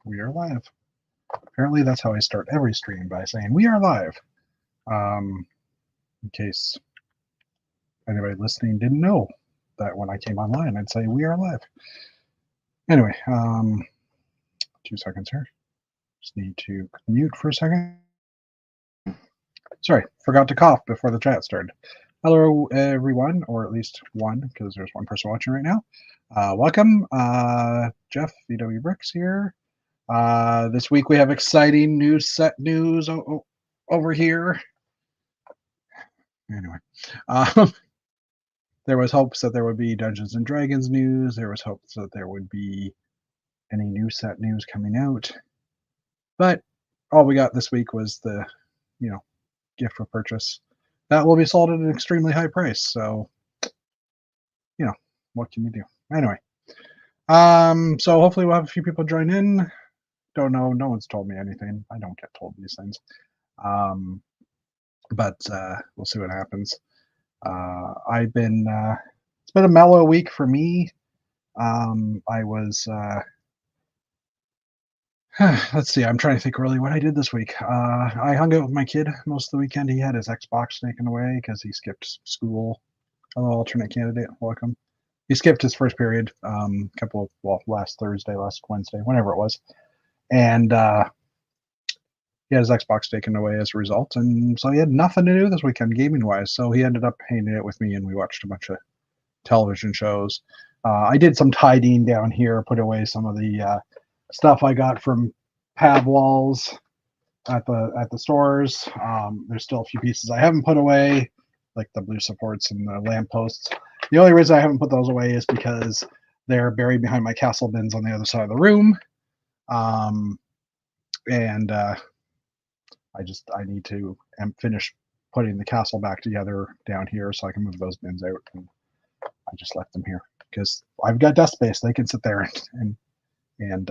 We are live. Apparently, that's how I start every stream, by saying we are live. In case anybody listening didn't know that when I came online, I'd say we are live. Anyway, 2 seconds here. Just need to mute for a second. Sorry, forgot to cough before the chat started. Hello, everyone, or at least one, because there's one person watching right now. Welcome, Jeff, VW Bricks here. This week we have exciting news over here. Anyway, there was hopes that there would be Dungeons and Dragons news. There was hopes that there would be any new set news coming out. But all we got this week was the, gift for purchase. That will be sold at an extremely high price. So, what can you do? Anyway, so hopefully we'll have a few people join in. Don't know. No one's told me anything. I don't get told these things. But we'll see what happens. I've been, it's been a mellow week for me. I was, let's see, I'm trying to think really what I did this week. I hung out with my kid most of the weekend. He had his Xbox taken away because he skipped school. Hello, alternate candidate, welcome. He skipped his first period, last Thursday, last Wednesday, whenever it was. And he had his Xbox taken away as a result. And so he had nothing to do this weekend gaming-wise. So he ended up hanging out with me, and we watched a bunch of television shows. I did some tidying down here, put away some of the stuff I got from pad walls at the stores. There's still a few pieces I haven't put away, like the blue supports and the lampposts. The only reason I haven't put those away is because they're buried behind my castle bins on the other side of the room. And I need to finish putting the castle back together down here so I can move those bins out. And I just left them here because I've got desk space. They can sit there and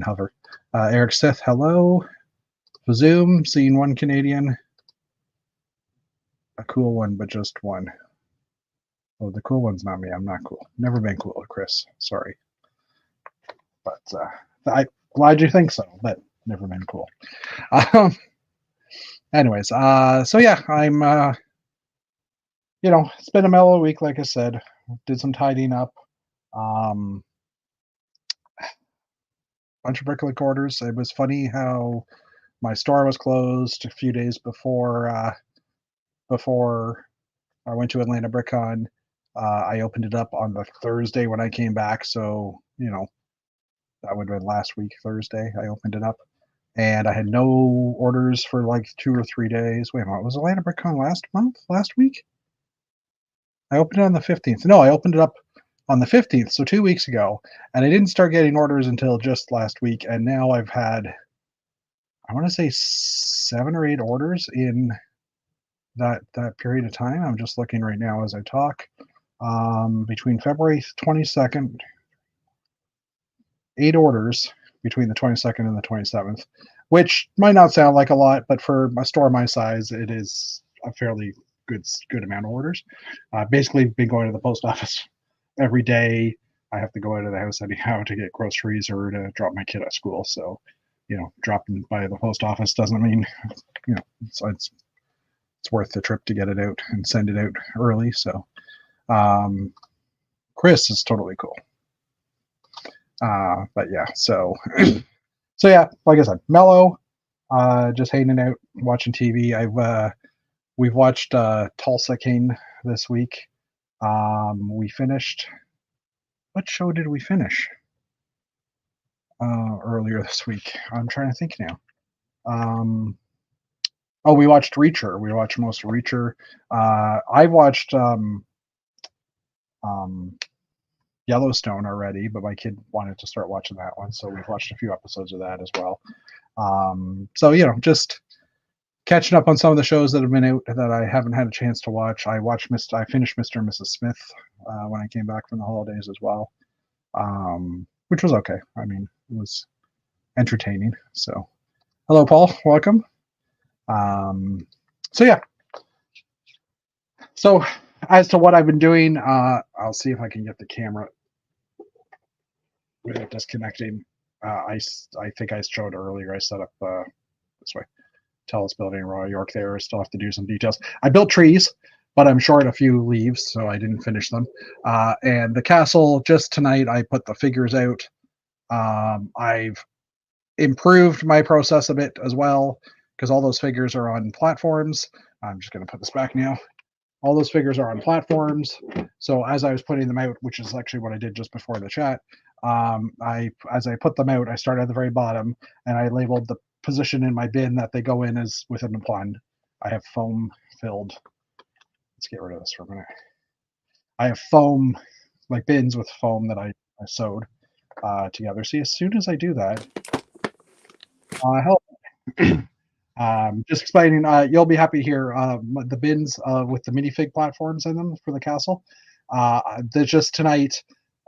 hover. Eric Sith, hello. Zoom, seeing one Canadian. A cool one, but just one. Oh, the cool one's not me. I'm not cool. Never been cool, Chris. Sorry. But I'm glad you think so, but never been cool. Anyways, so yeah, I'm, it's been a mellow week, like I said. Did some tidying up. Bunch of Bricklink orders. It was funny how my store was closed a few days before I went to Atlanta BrickCon. I opened it up on the Thursday when I came back, so that would have been last week, Thursday. I opened it up, and I had no orders for like 2 or 3 days. Wait a minute, was Atlanta BrickCon last week? I opened it on the 15th. No, I opened it up on the 15th, so 2 weeks ago, and I didn't start getting orders until just last week, and now I've had, I want to say 7 or 8 orders in that period of time. I'm just looking right now as I talk. Between February 22nd, 8 orders between the 22nd and the 27th, which might not sound like a lot, but for a store my size, it is a fairly good amount of orders. Basically, been going to the post office every day. I have to go out of the house anyhow to get groceries or to drop my kid at school. So, dropping by the post office doesn't mean, it's worth the trip to get it out and send it out early. So, Chris is totally cool. But yeah, so yeah, like I said, mellow, just hanging out, watching TV. We've watched Tulsa King this week. We finished, what show did we finish earlier this week? I'm trying to think now. We watched Reacher. We watched most of Reacher. I watched Yellowstone already, but my kid wanted to start watching that one, so we've watched a few episodes of that as well. So just catching up on some of the shows that have been out that I haven't had a chance to watch. I finished Mr. and Mrs. Smith when I came back from the holidays as well, which was okay. I mean, it was entertaining. So, hello, Paul. Welcome. So yeah. So as to what I've been doing, I'll see if I can get the camera without disconnecting. I think I showed earlier. I set up this way. Telus building in Royal York there. I still have to do some details. I built trees, but I'm short a few leaves, so I didn't finish them. And the castle, just tonight, I put the figures out. I've improved my process a bit as well because all those figures are on platforms. I'm just going to put this back now. All those figures are on platforms. So as I was putting them out, which is actually what I did just before the chat, as I put them out, I started at the very bottom and I labeled the position in my bin that they go in as within the pond. I have foam filled. Let's get rid of this for a minute. I have foam, like bins with foam that I sewed together. See, as soon as I do that, help. Just explaining, you'll be happy to hear the bins with the minifig platforms in them for the castle. Just tonight,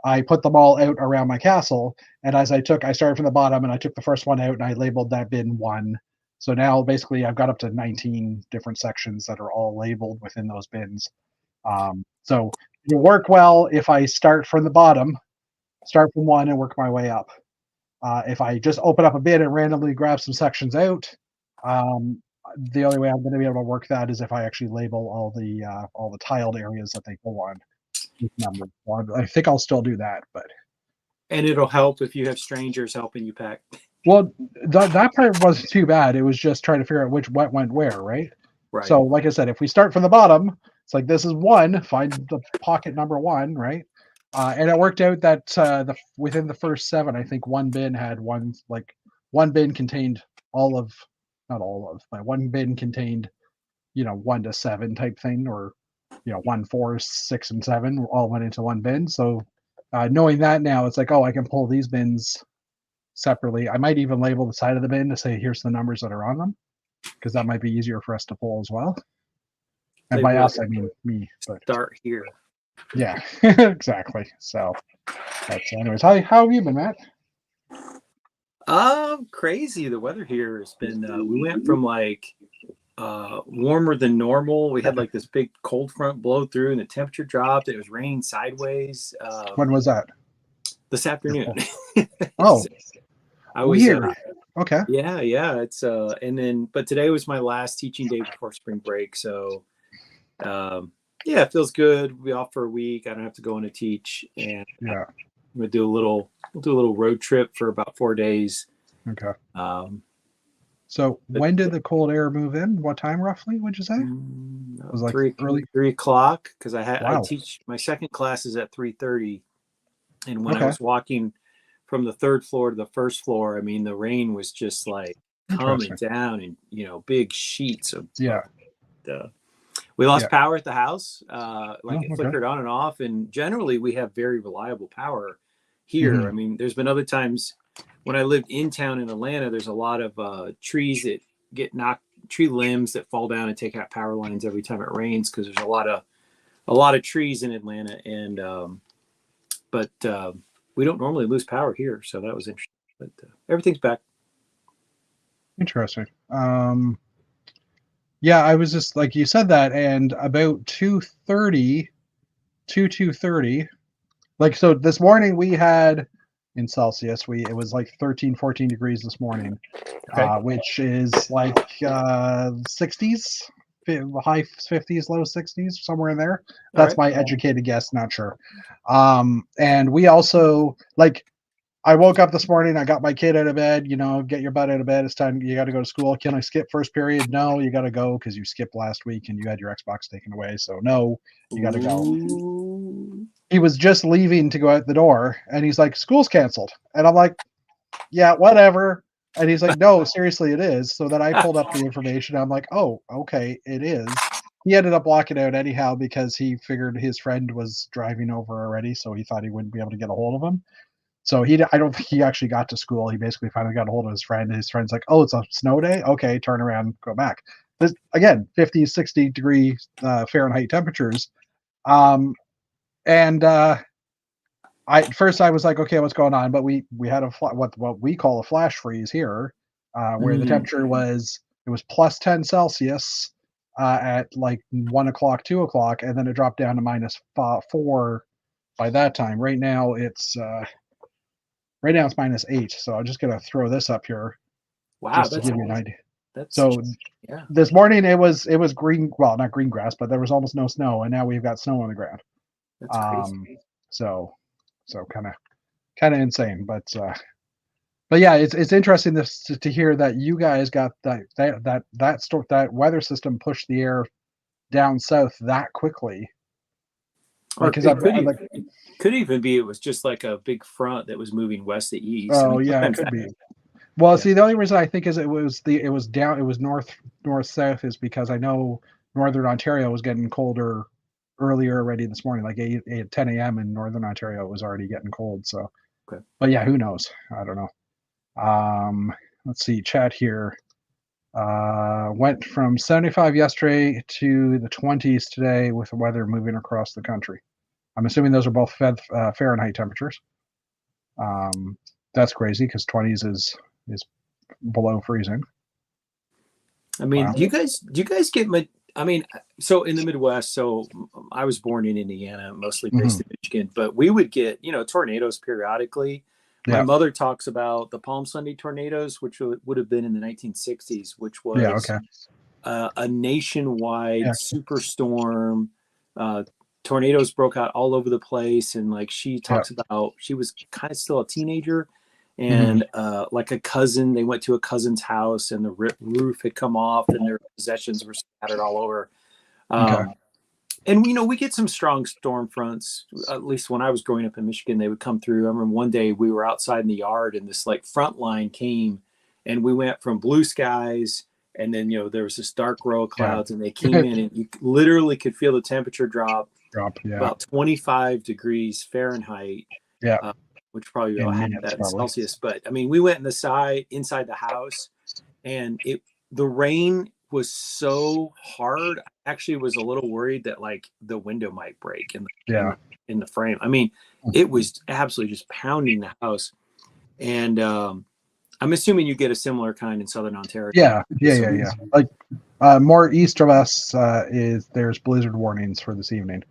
I put them all out around my castle, and as I started from the bottom, and I took the first one out, and I labeled that bin 1. So now, basically, I've got up to 19 different sections that are all labeled within those bins. So it'll work well if I start from the bottom, start from 1, and work my way up. If I just open up a bin and randomly grab some sections out, the only way I'm going to be able to work that is if I actually label all the tiled areas that they go on with numbers. Well, I think I'll still do that, but and it'll help if you have strangers helping you pack. well, that part wasn't too bad. It was just trying to figure out what went where, right? Right. So, like I said, if we start from the bottom, it's like this is 1. Find the pocket number 1, right? And it worked out that within the first 7, I think one bin had one bin contained all of, not all of, but one bin contained 1 to 7 type thing, or 1, 4, 6, and 7 all went into one bin. So knowing that now, it's like, oh, I can pull these bins separately. I might even label the side of the bin to say here's the numbers that are on them, because that might be easier for us to pull as well. And by us, I mean me. But start here. Yeah, exactly. So that's anyways. How have you been, Matt? Crazy. The weather here has been. We went from like warmer than normal. We had like this big cold front blow through, and the temperature dropped. It was raining sideways. When was that? This afternoon. Oh, I was weird. Okay. Yeah. It's and then, but today was my last teaching day before spring break, so yeah, it feels good. We'll be off for a week. I don't have to go in to teach, and yeah, we'll do a little road trip for about 4 days. Okay. So when did the cold air move in? What time roughly would you say? It was like early 3 o'clock, because I teach my second class is at 3:30, and when I was walking from the 3rd floor to the 1st floor, I mean, the rain was just like coming down, and big sheets of we lost power at the house. It flickered on and off, and generally we have very reliable power here. Mm-hmm. I mean, there's been other times when I lived in town in Atlanta, there's a lot of trees that get knocked, tree limbs that fall down and take out power lines every time it rains, because there's a lot of trees in Atlanta, and but we don't normally lose power here, so that was interesting. But everything's back. Interesting. Yeah, I was just like you said that, and about 2:30, like, so this morning we had in Celsius, it was like 13, 14 degrees this morning, which is like 60s, high 50s, low 60s, somewhere in there. That's my educated guess, not sure. And we also, like, I woke up this morning, I got my kid out of bed, get your butt out of bed. It's time, you got to go to school. Can I skip first period? No, you got to go because you skipped last week and you had your Xbox taken away. So no, you got to go. He was just leaving to go out the door and he's like, school's canceled. And I'm like, yeah, whatever. And he's like, no, seriously, it is. So then I pulled up the information. I'm like, oh, okay, it is. He ended up blocking out anyhow because he figured his friend was driving over already. So he thought he wouldn't be able to get a hold of him. So I don't think he actually got to school. He basically finally got a hold of his friend. His friend's like, oh, it's a snow day? Okay, turn around, go back. This, again, 50, 60 degree Fahrenheit temperatures. First I was like, okay, what's going on? But we had what we call a flash freeze here, where the temperature was plus 10 Celsius at like 1 o'clock, 2 o'clock, and then it dropped down to -4 by that time. Right now it's Right now it's -8. So I'm just gonna throw this up here. Wow, just to give you an idea. So yeah, this morning it was green. Well, not green grass, but there was almost no snow, and now we've got snow on the ground. That's crazy. So kind of insane, but yeah, it's interesting to hear that you guys got that weather system pushed the air down south that quickly. Because it could even be it was just like a big front that was moving west to east. Oh, yeah, it could be. Well, see, the only reason I think is it was north south is because I know northern Ontario was getting colder earlier already this morning, like 10 a.m. in northern Ontario. It was already getting cold. So, but yeah, who knows? I don't know. Let's see, chat here. Went from 75 yesterday to the 20s today with the weather moving across the country. I'm assuming those are both Fahrenheit temperatures. That's crazy because 20s is below freezing. I mean, do you guys get so in the Midwest, so I was born in Indiana, mostly based in Michigan, but we would get, tornadoes periodically. My mother talks about the Palm Sunday tornadoes, which would have been in the 1960s, which was a nationwide superstorm. Tornadoes broke out all over the place. And like she talks about, she was kind of still a teenager. And like a cousin, they went to a cousin's house and the roof had come off and their possessions were scattered all over. And we get some strong storm fronts. At least when I was growing up in Michigan, they would come through. I remember one day we were outside in the yard and this like front line came and we went from blue skies and then, there was this dark row of clouds and they came in and you literally could feel the temperature drop about 25 degrees Fahrenheit. Which probably had that in Celsius. But I mean, we went inside the house and the rain was so hard. I actually was a little worried that like the window might break in the frame. I mean, it was absolutely just pounding the house. And I'm assuming you get a similar kind in Southern Ontario. Yeah. Like more east of us there's blizzard warnings for this evening.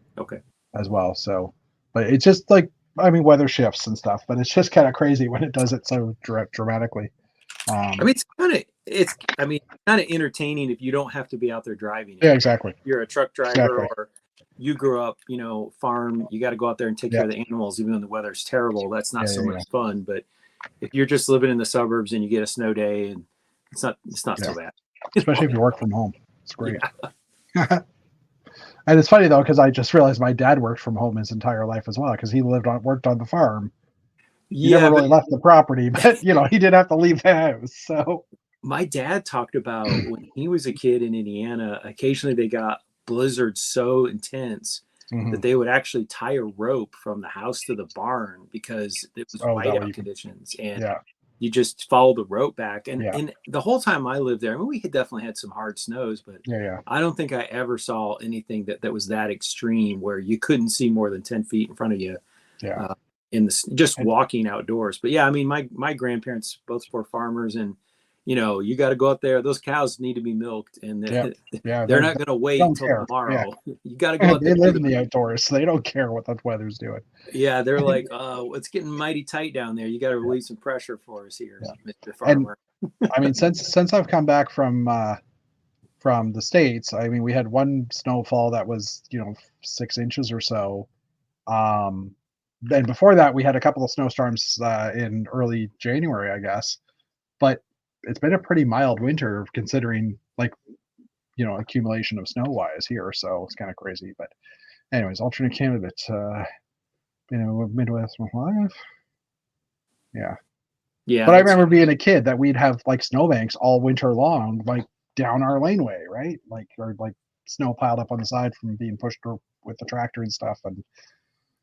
As well. So, but it's just like, I mean, weather shifts and stuff, but it's just kind of crazy when it does it so dramatically. I mean, it's kind of entertaining if you don't have to be out there driving. Yeah, exactly. You're a truck driver or you grew up, farm, you got to go out there and take care of the animals, even though the weather's terrible. That's not so much fun. But if you're just living in the suburbs and you get a snow day, and it's not so bad. Especially if you work from home. It's great. And it's funny though, because I just realized my dad worked from home his entire life as well, because he worked on the farm. He never really left the property, but he did have to leave the house. So my dad talked about when he was a kid in Indiana, occasionally they got blizzards so intense that they would actually tie a rope from the house to the barn because it was whiteout conditions. And you just follow the rope back. And the whole time I lived there, I mean, we had definitely had some hard snows, but I don't think I ever saw anything that was that extreme where you couldn't see more than 10 feet in front of you just walking outdoors. But yeah, I mean, my grandparents both were farmers and, you got to go out there. Those cows need to be milked and they're not going to wait until tomorrow. You got to go out there. They live in the outdoors. So they don't care what the weather's doing. Yeah. They're like, it's getting mighty tight down there. You got to relieve some pressure for us here, Mr. Farmer. And, I mean, since I've come back from the States, I mean, we had one snowfall that was, 6 inches or so. Then before that, we had a couple of snowstorms in early January, I guess. But it's been a pretty mild winter considering accumulation of snow wise here. So it's kind of crazy. But anyways, alternate candidate, Midwest life. Yeah. But I remember being a kid that we'd have like snowbanks all winter long, like down our laneway, right? Or snow piled up on the side from being pushed with the tractor and stuff. And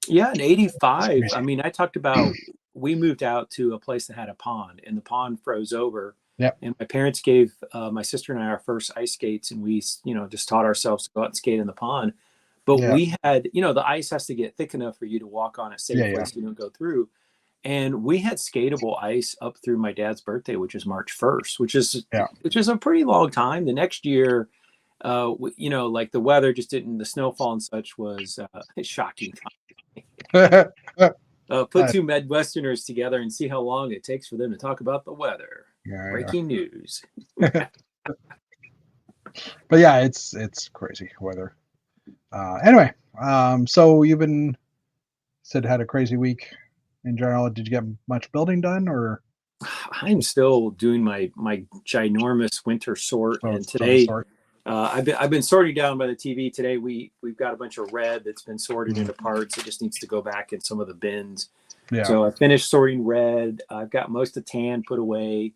in 85, I mean, I talked about, we moved out to a place that had a pond and the pond froze over. And my parents gave my sister and I our first ice skates and we, just taught ourselves to go out and skate in the pond. But we had, the ice has to get thick enough for you to walk on it safely so you don't go through. And we had skatable ice up through my dad's birthday, which is March 1st, which is a pretty long time. The next year, like the weather just didn't, the snowfall and such was shocking. Put two Midwesterners together and see how long it takes for them to talk about the weather. Breaking news. But yeah, it's crazy weather. Anyway, so you've been said had a crazy week in general. Did you get much building done, or? I'm still doing my ginormous winter sort, and today I've been sorting down by the TV. Today we've got a bunch of red that's been sorted into parts. It just needs to go back in some of the bins. Yeah. So I finished sorting red. I've got most of tan put away,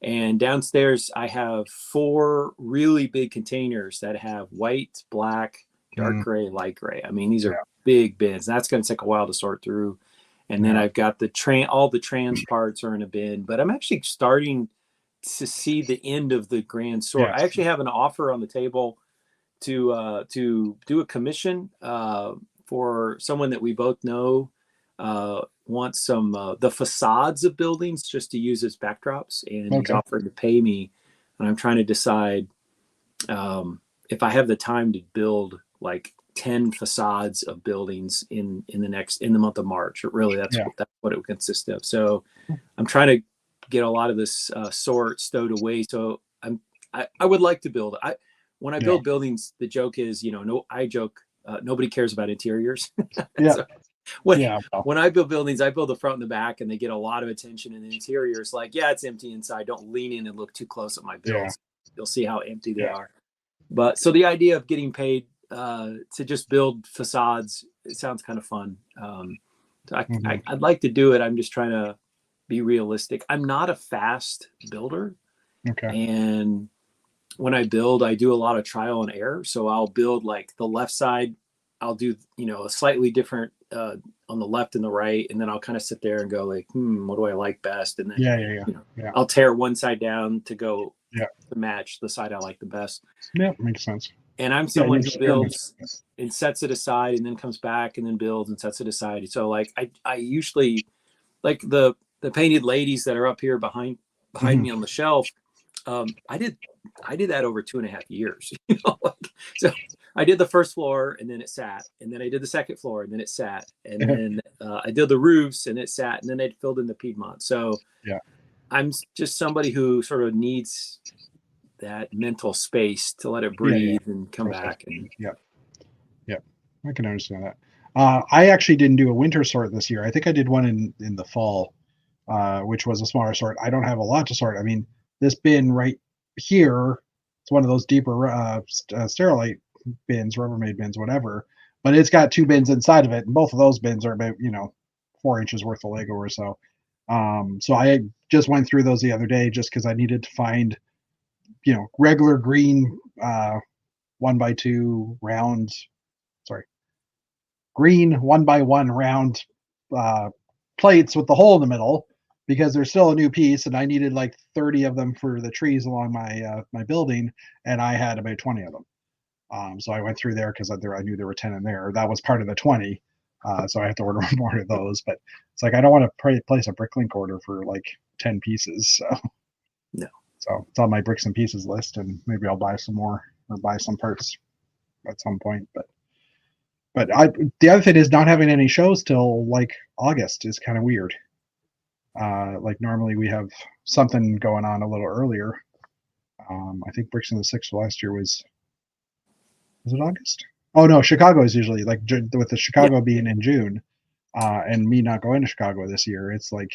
and downstairs I have 4 really big containers that have white, black, dark gray, light gray. I mean, these are big bins. That's going to take a while to sort through. And then I've got all the trans parts are in a bin, but I'm actually starting to see the end of the grand sort. I actually have an offer on the table to do a commission for someone that we both know wants some the facades of buildings just to use as backdrops, and he's offered to pay me. And I'm trying to decide if I have the time to build like 10 facades of buildings in the month of March. Really, that's what it would consist of. So I'm trying to get a lot of this sort stowed away. So I would like to build. When I build buildings, the joke is, nobody cares about interiors. So when I build buildings, I build the front and the back, and they get a lot of attention. And the interior is like, it's empty inside. Don't lean in and look too close at my builds. You'll see how empty they are. But so the idea of getting paid to just build facades, it sounds kind of fun. I'd like to do it. I'm just trying to be realistic. I'm not a fast builder. And when I build, I do a lot of trial and error. So I'll build like the left side. I'll do, a slightly different on the left and the right. And then I'll kind of sit there and go like, what do I like best? And then, I'll tear one side down to go to match the side I like the best. Yeah, makes sense. And I'm someone who builds and sets it aside and then comes back and then builds and sets it aside. So like I usually like the painted ladies that are up here behind me on the shelf. I did that over 2.5 years. So I did the first floor and then it sat, and then I did the second floor and then it sat, and then I did the roofs and it sat, and then I filled in the Piedmont. So I'm just somebody who sort of needs that mental space to let it breathe and come back. And I can understand that. I actually didn't do a winter sort this year. I think I did one in the fall, which was a smaller sort. I don't have a lot to sort. I mean, this bin right here, it's one of those deeper Sterilite bins, Rubbermaid bins, whatever, but it's got 2 bins inside of it, and both of those bins are about 4 inches worth of Lego or so. So I just went through those the other day just because I needed to find regular green 1x2 round, green 1x1 round plates with the hole in the middle, because there's still a new piece, and I needed like 30 of them for the trees along my my building, and I had about 20 of them. So I went through there because I knew there were 10 in there. That was part of the 20. So I had to order more of those, but it's like I don't want to place a Bricklink order for like 10 pieces. So no. So it's on my bricks and pieces list, and maybe I'll buy some more or buy some parts at some point. But the other thing is not having any shows till like August is kind of weird. Like normally we have something going on a little earlier. I think Bricks in the Six last year was it August? Oh no, Chicago is usually like with the Chicago being in June, and me not going to Chicago this year. It's like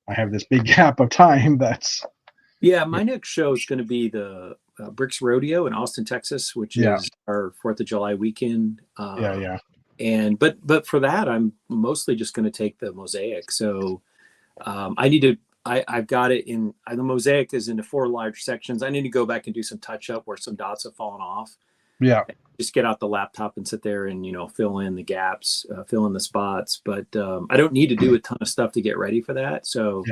I have this big gap of time that's. Yeah, my next show is going to be the Bricks Rodeo in Austin, Texas, which is our 4th of July weekend. And but for that, I'm mostly just going to take the mosaic. So I've got it in the mosaic is into 4 large sections. I need to go back and do some touch up where some dots have fallen off. Yeah, just get out the laptop and sit there and fill in the gaps, fill in the spots. But I don't need to do a ton of stuff to get ready for that. So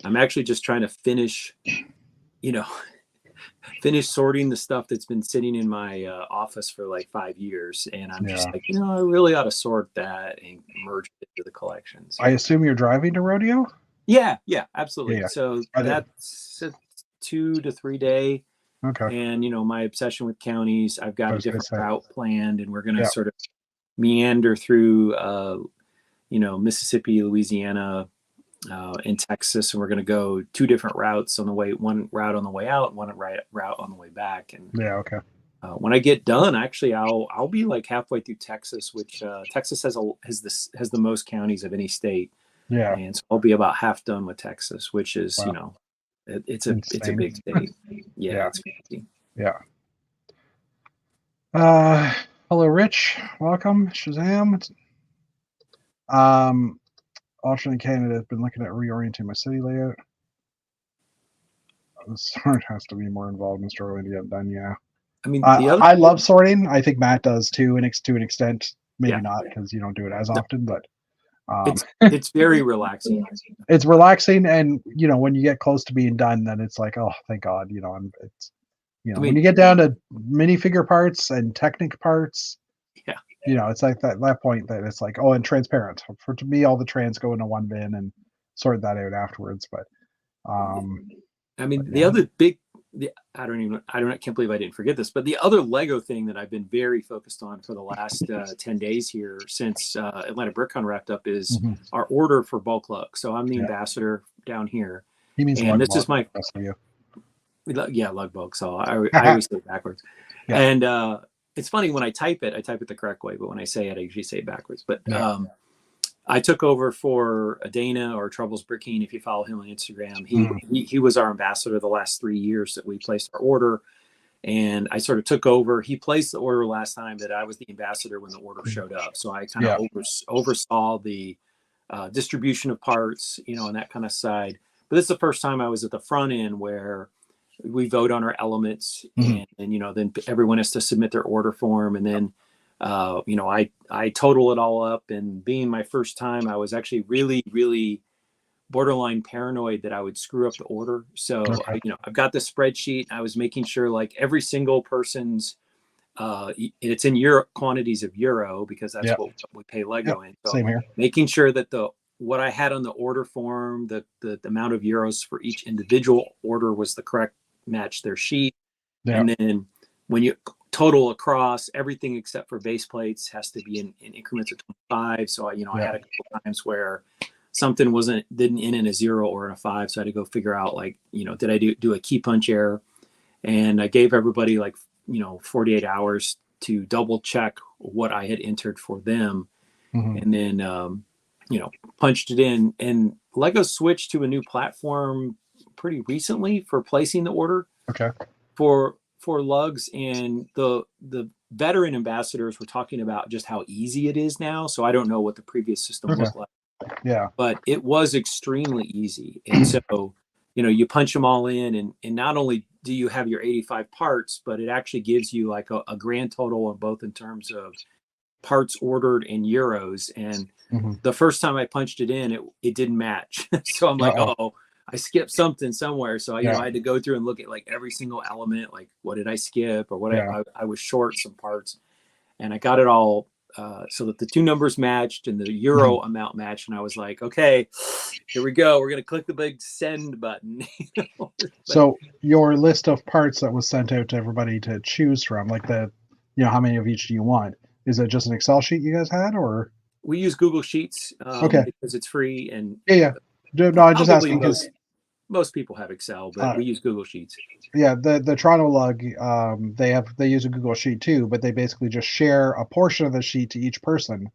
I'm actually just trying to finish sorting the stuff that's been sitting in my office for like 5 years. And I'm just like, I really ought to sort that and merge it into the collections. I assume you're driving to rodeo? Yeah, absolutely. Yeah. So that's a 2 to 3 day. Okay. And, my obsession with counties, I've got a different route planned, and we're going to sort of meander through, Mississippi, Louisiana, in Texas, and we're going to go 2 different routes on the way, one route on the way out, one route on the way back. And yeah, okay. When I get done, actually, I'll be like halfway through Texas, which Texas has the most counties of any state. Yeah. And so I'll be about half done with Texas, which is, wow. It's a big state. Yeah. It's crazy. Yeah. Hello, Rich. Welcome, Shazam. Alternate candidate has been looking at reorienting my city layout. The sort has to be more involved in struggling to get it done. Yeah. I mean, I love sorting. I think Matt does too, to an extent. Maybe Yeah. not because you don't do it as often, but it's very relaxing. It's relaxing, and when you get close to being done, then it's like, oh, thank God. It's when you get down to minifigure parts and Technic parts, yeah, it's like that point that it's like, oh, and transparent. To me, all the trans go into one bin and sort that out afterwards. But I mean, the other big, I can't believe I didn't forget this, but the other Lego thing that I've been very focused on for the last 10 days here since Atlanta BrickCon wrapped up is our order for bulk lug. So I'm the ambassador down here. He means and this is my lug bulk. So I always say it backwards. Yeah. And it's funny when I type it the correct way, but when I say it, I usually say it backwards. But I took over for Dana, or Troubles Bricking. If you follow him on Instagram, he was our ambassador the last 3 years that we placed our order, and I sort of took over. He placed the order last time that I was the ambassador when the order showed up, so I kind of oversaw the distribution of parts, and that kind of side. But this is the first time I was at the front end where we vote on our elements, and then everyone has to submit their order form, and then I total it all up. And being my first time, I was actually really, really borderline paranoid that I would screw up the order. So I've got the spreadsheet. I was making sure like every single person's it's in euro quantities of euro, because that's what we pay Lego in. So same here. Making sure that what I had on the order form, the amount of euros for each individual order was the correct match their sheet. And then when you total across, everything except for base plates has to be in increments of 25. So I had a couple times where something didn't end in a 0 or in a 5. So I had to go figure out, like, did I do a key punch error? And I gave everybody 48 hours to double check what I had entered for them. And then, punched it in. And Lego switched to a new platform pretty recently for placing the order. Okay. For lugs, and the veteran ambassadors were talking about just how easy it is now. So I don't know what the previous system looked like. Yeah. But it was extremely easy. And so, you punch them all in, and not only do you have your 85 parts, but it actually gives you like a grand total on both in terms of parts ordered and euros. And the first time I punched it in, it didn't match. So I'm like, I skipped something somewhere. So I had to go through and look at like every single element, like what did I skip, or what I was short some parts, and I got it all so that the two numbers matched and the euro amount matched. And I was like, okay, here we go. We're going to click the big send button. So your list of parts that was sent out to everybody to choose from, like how many of each do you want? Is it just an Excel sheet you guys had, or? We use Google Sheets because it's free. And no, I'm just asking because most people have Excel, but we use Google Sheets. Yeah, the Toronto lug, they use a Google Sheet too, but they basically just share a portion of the sheet to each person.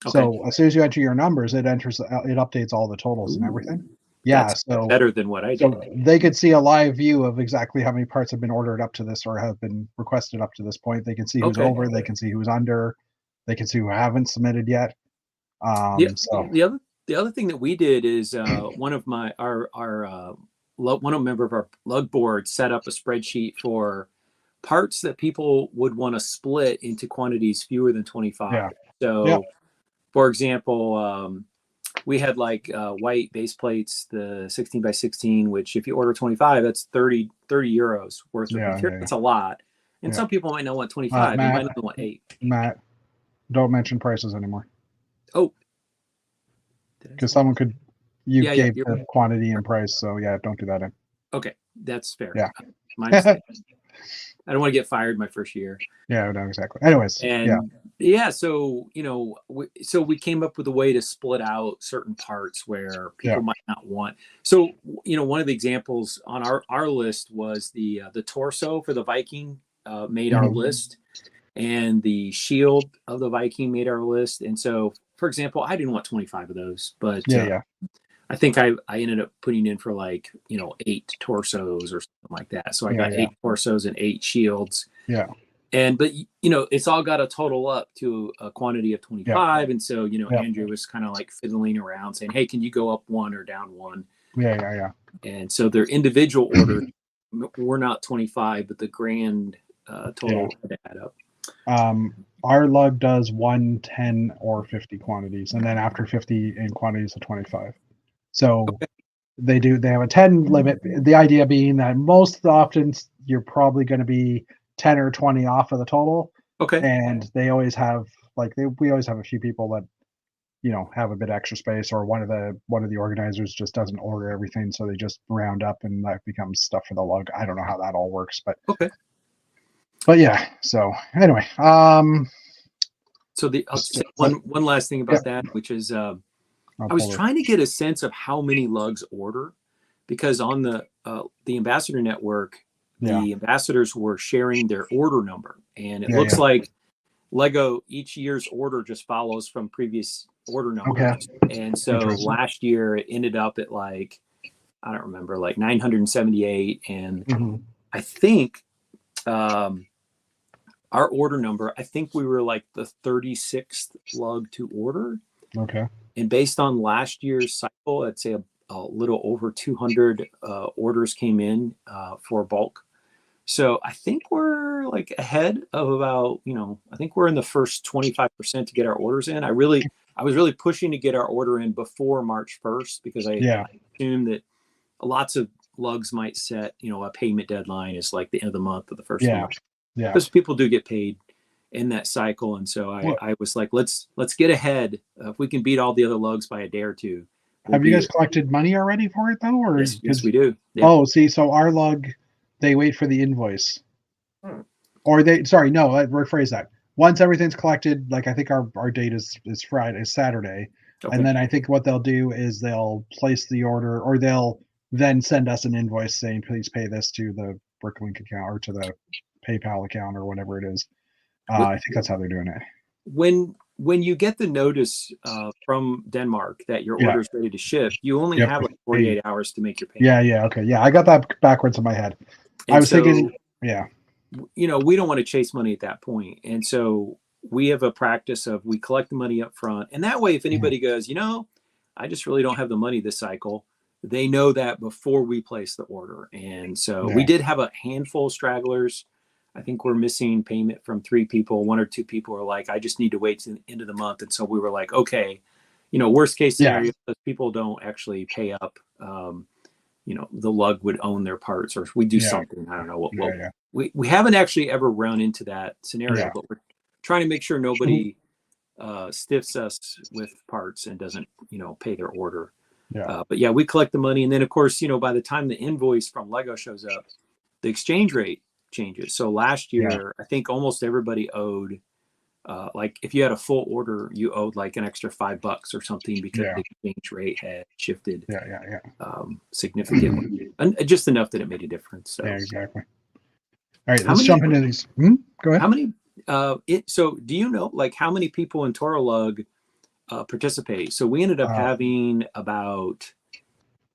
Okay. So as soon as you enter your numbers, it updates all the totals and everything. Yeah, that's better than what I did. So they could see a live view of exactly how many parts have been ordered up to this or have been requested up to this point. They can see who's over, they can see who's under, they can see who haven't submitted yet. The other thing that we did is one of a member of our lug board set up a spreadsheet for parts that people would want to split into quantities fewer than 25. For example, we had like white base plates, the 16 by 16, which if you order 25, that's 30 euros worth of material. That's a lot. And some people might not want 25. They might not want 8. Matt, don't mention prices anymore. Oh. Because someone could, gave the quantity and price. So don't do that. Okay. That's fair. Yeah. My mistake. I don't want to get fired my first year. Yeah, no, exactly. Anyways, and so so we came up with a way to split out certain parts where people might not want. So one of the examples on our list was the torso for the Viking made our list, and the shield of the Viking made our list. And so, for example, I didn't want 25 of those, but I think I ended up putting in for 8 torsos or something like that. So I got 8 torsos and 8 shields. Yeah. But it's all got to total up to a quantity of 25. And so, Andrew was kind of like fiddling around saying, hey, can you go up 1 or down 1? Yeah. And so their individual orders were not 25, but the grand total had to add up. Our lug does 1, 10, or 50 quantities, and then after 50 in quantities of 25. So they have a 10 limit. The idea being that most often you're probably going to be 10 or 20 off of the total. Okay. And they always have we always have a few people that have a bit extra space, or one of the organizers just doesn't order everything, so they just round up and that becomes stuff for the lug. I don't know how that all works, but okay. But yeah. So anyway, so I'll say one last thing about that, which is I was trying to get a sense of how many lugs order, because on the ambassador network, the ambassadors were sharing their order number, and it looks like Lego each year's order just follows from previous order numbers. And so last year it ended up at I don't remember, 978, and I think our order number, I think we were the 36th lug to order. Okay. And based on last year's cycle, I'd say a little over 200 orders came in for bulk. So I think we're ahead of about, I think we're in the first 25% to get our orders in. I was really pushing to get our order in before March 1st, because I assume that lots of lugs might set, a payment deadline is the end of the month or the first of March. Yeah. Because people do get paid in that cycle. And so I was like, let's get ahead. If we can beat all the other lugs by a day or two. Have you guys collected money already for it though? Or yes, we do. Yeah. Oh, see, so our lug, they wait for the invoice. Or rephrase that. Once everything's collected, I think our date is Saturday. Okay. And then I think what they'll do is they'll place the order, or they'll then send us an invoice saying, please pay this to the Bricklink account or to the PayPal account or whatever it is. I think that's how they're doing it. When you get the notice from Denmark that your order is ready to ship, you only have 48 hours to make your payment. Yeah. Okay. Yeah. I got that backwards in my head. And I was thinking, we don't want to chase money at that point. And so we have a practice of we collect the money up front. And that way, if anybody goes, I just really don't have the money this cycle, they know that before we place the order. And so we did have a handful of stragglers. I think we're missing payment from 3 people. 1 or 2 people are I just need to wait to the end of the month. And so we were like, okay, worst case scenario, if people don't actually pay up, the lug would own their parts, or we do something. I don't know what. We haven't actually ever run into that scenario, but we're trying to make sure nobody stiffs us with parts and doesn't, pay their order. But we collect the money. And then of course, by the time the invoice from Lego shows up, the exchange rate changes. So last year, I think almost everybody owed, if you had a full order, you owed an extra $5 or something, because the exchange rate had shifted significantly, and just enough that it made a difference. So. Yeah, exactly. All right, let's jump into these. Go ahead. How many? So do you know how many people in Toro Lug participate? So we ended up having about.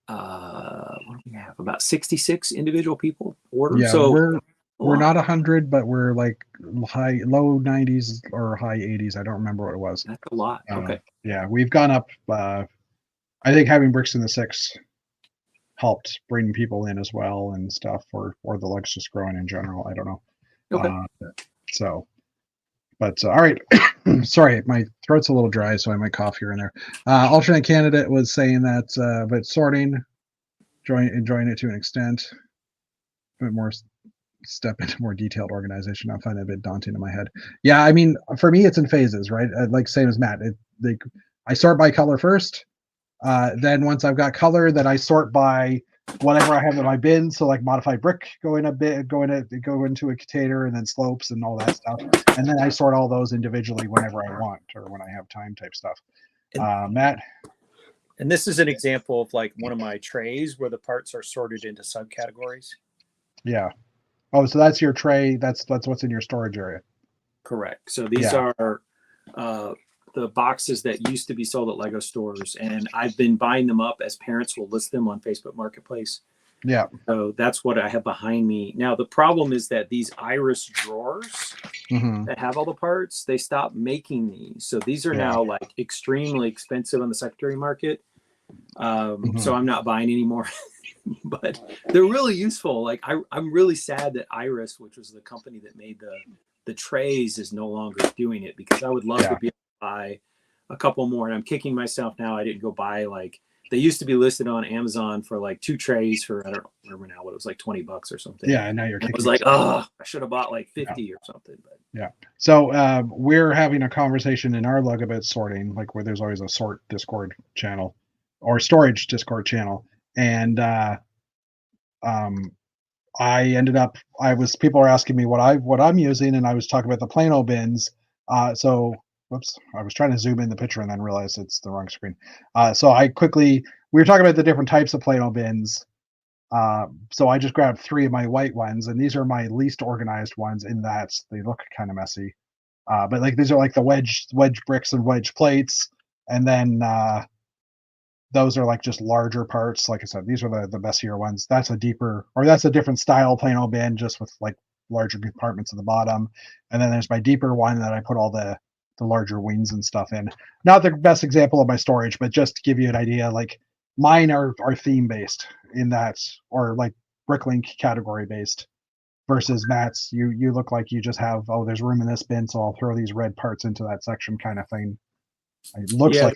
What do we have? About 66 individual people order. Yeah, so we're not 100, but we're low 90s or high 80s. I don't remember what it was. That's a lot. Okay. Yeah, we've gone up. I think having Bricks in the 6 helped bring people in as well and stuff, or the lugs just growing in general. I don't know. Okay. All right. Sorry, my throat's a little dry, so I might cough here and there. Alternate candidate was saying that, but sorting, enjoying it to an extent, a bit more step into more detailed organization. I find it a bit daunting in my head. Yeah, I mean, for me, it's in phases, right? Same as Matt. I sort by color first. Then once I've got color, then I sort by whatever I have in my bin. So like modified brick go into a container, and then slopes and all that stuff. And then I sort all those individually whenever I want or when I have time type stuff. Matt. And this is an example of like one of my trays where the parts are sorted into subcategories. Yeah. Oh, so that's your tray. That's what's in your storage area. Correct. So these are the boxes that used to be sold at Lego stores, and I've been buying them up as parents will list them on Facebook Marketplace. Yeah. So that's what I have behind me. Now, the problem is that these Iris drawers that have all the parts, they stopped making these. So these are now like extremely expensive on the secondary market. So I'm not buying anymore, but they're really useful. Like I'm really sad that Iris, which was the company that made the trays, is no longer doing it, because I would love to be able to buy a couple more. And I'm kicking myself now. I didn't go buy, like, they used to be listed on Amazon for like 2 trays for, I don't remember now what it was, like $20 or something. Yeah, now you're. I was like, oh, I should have bought like 50 or something. But yeah. So we're having a conversation in our lug about sorting, like where there's always a sort Discord channel or storage Discord channel, and I ended up, people are asking me what I'm using, and I was talking about the Plano bins. So whoops, I was trying to zoom in the picture and then realized it's the wrong screen. So we were talking about the different types of Plano bins. So I just grabbed 3 of my white ones, and these are my least organized ones in that they look kind of messy. But like these are like the wedge bricks and wedge plates, and then those are like just larger parts. Like I said, these are the messier ones. That's a different style Plano bin, just with like larger compartments at the bottom. And then there's my deeper one that I put all the larger wings and stuff in. Not the best example of my storage, but just to give you an idea, like mine are theme based in that, or like Bricklink category based, versus Matt's. You look like you just have, oh, there's room in this bin, so I'll throw these red parts into that section kind of thing. It looks like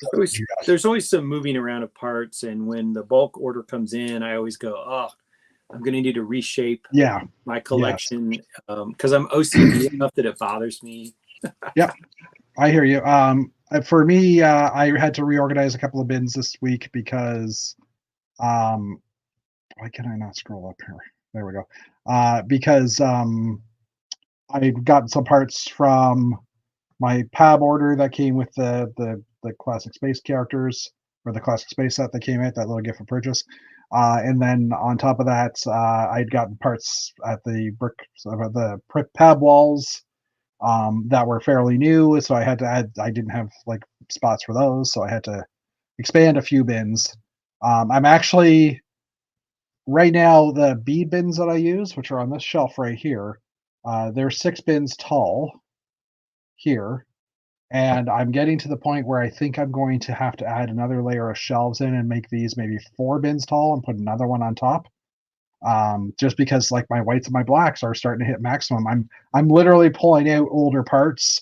there's always some moving around of parts, and when the bulk order comes in, I always go, oh, I'm going to need to reshape my collection, because I'm OCD enough that it bothers me. Yep, I hear you. For me, I had to reorganize a couple of bins this week because why can I not scroll up here? There we go. Because I got some parts from my PAB order that came with the classic space characters, or the classic space set that came out, that little gift for purchase. And then on top of that, I'd gotten parts at the PAB walls that were fairly new, so I had to add. I didn't have like spots for those, so I had to expand a few bins. I'm actually right now, the bead bins that I use, which are on this shelf right here, they're 6 bins tall here, and I'm getting to the point where I think I'm going to have to add another layer of shelves in and make these maybe 4 bins tall and put another one on top. Just because like my whites and my blacks are starting to hit maximum. I'm literally pulling out older parts,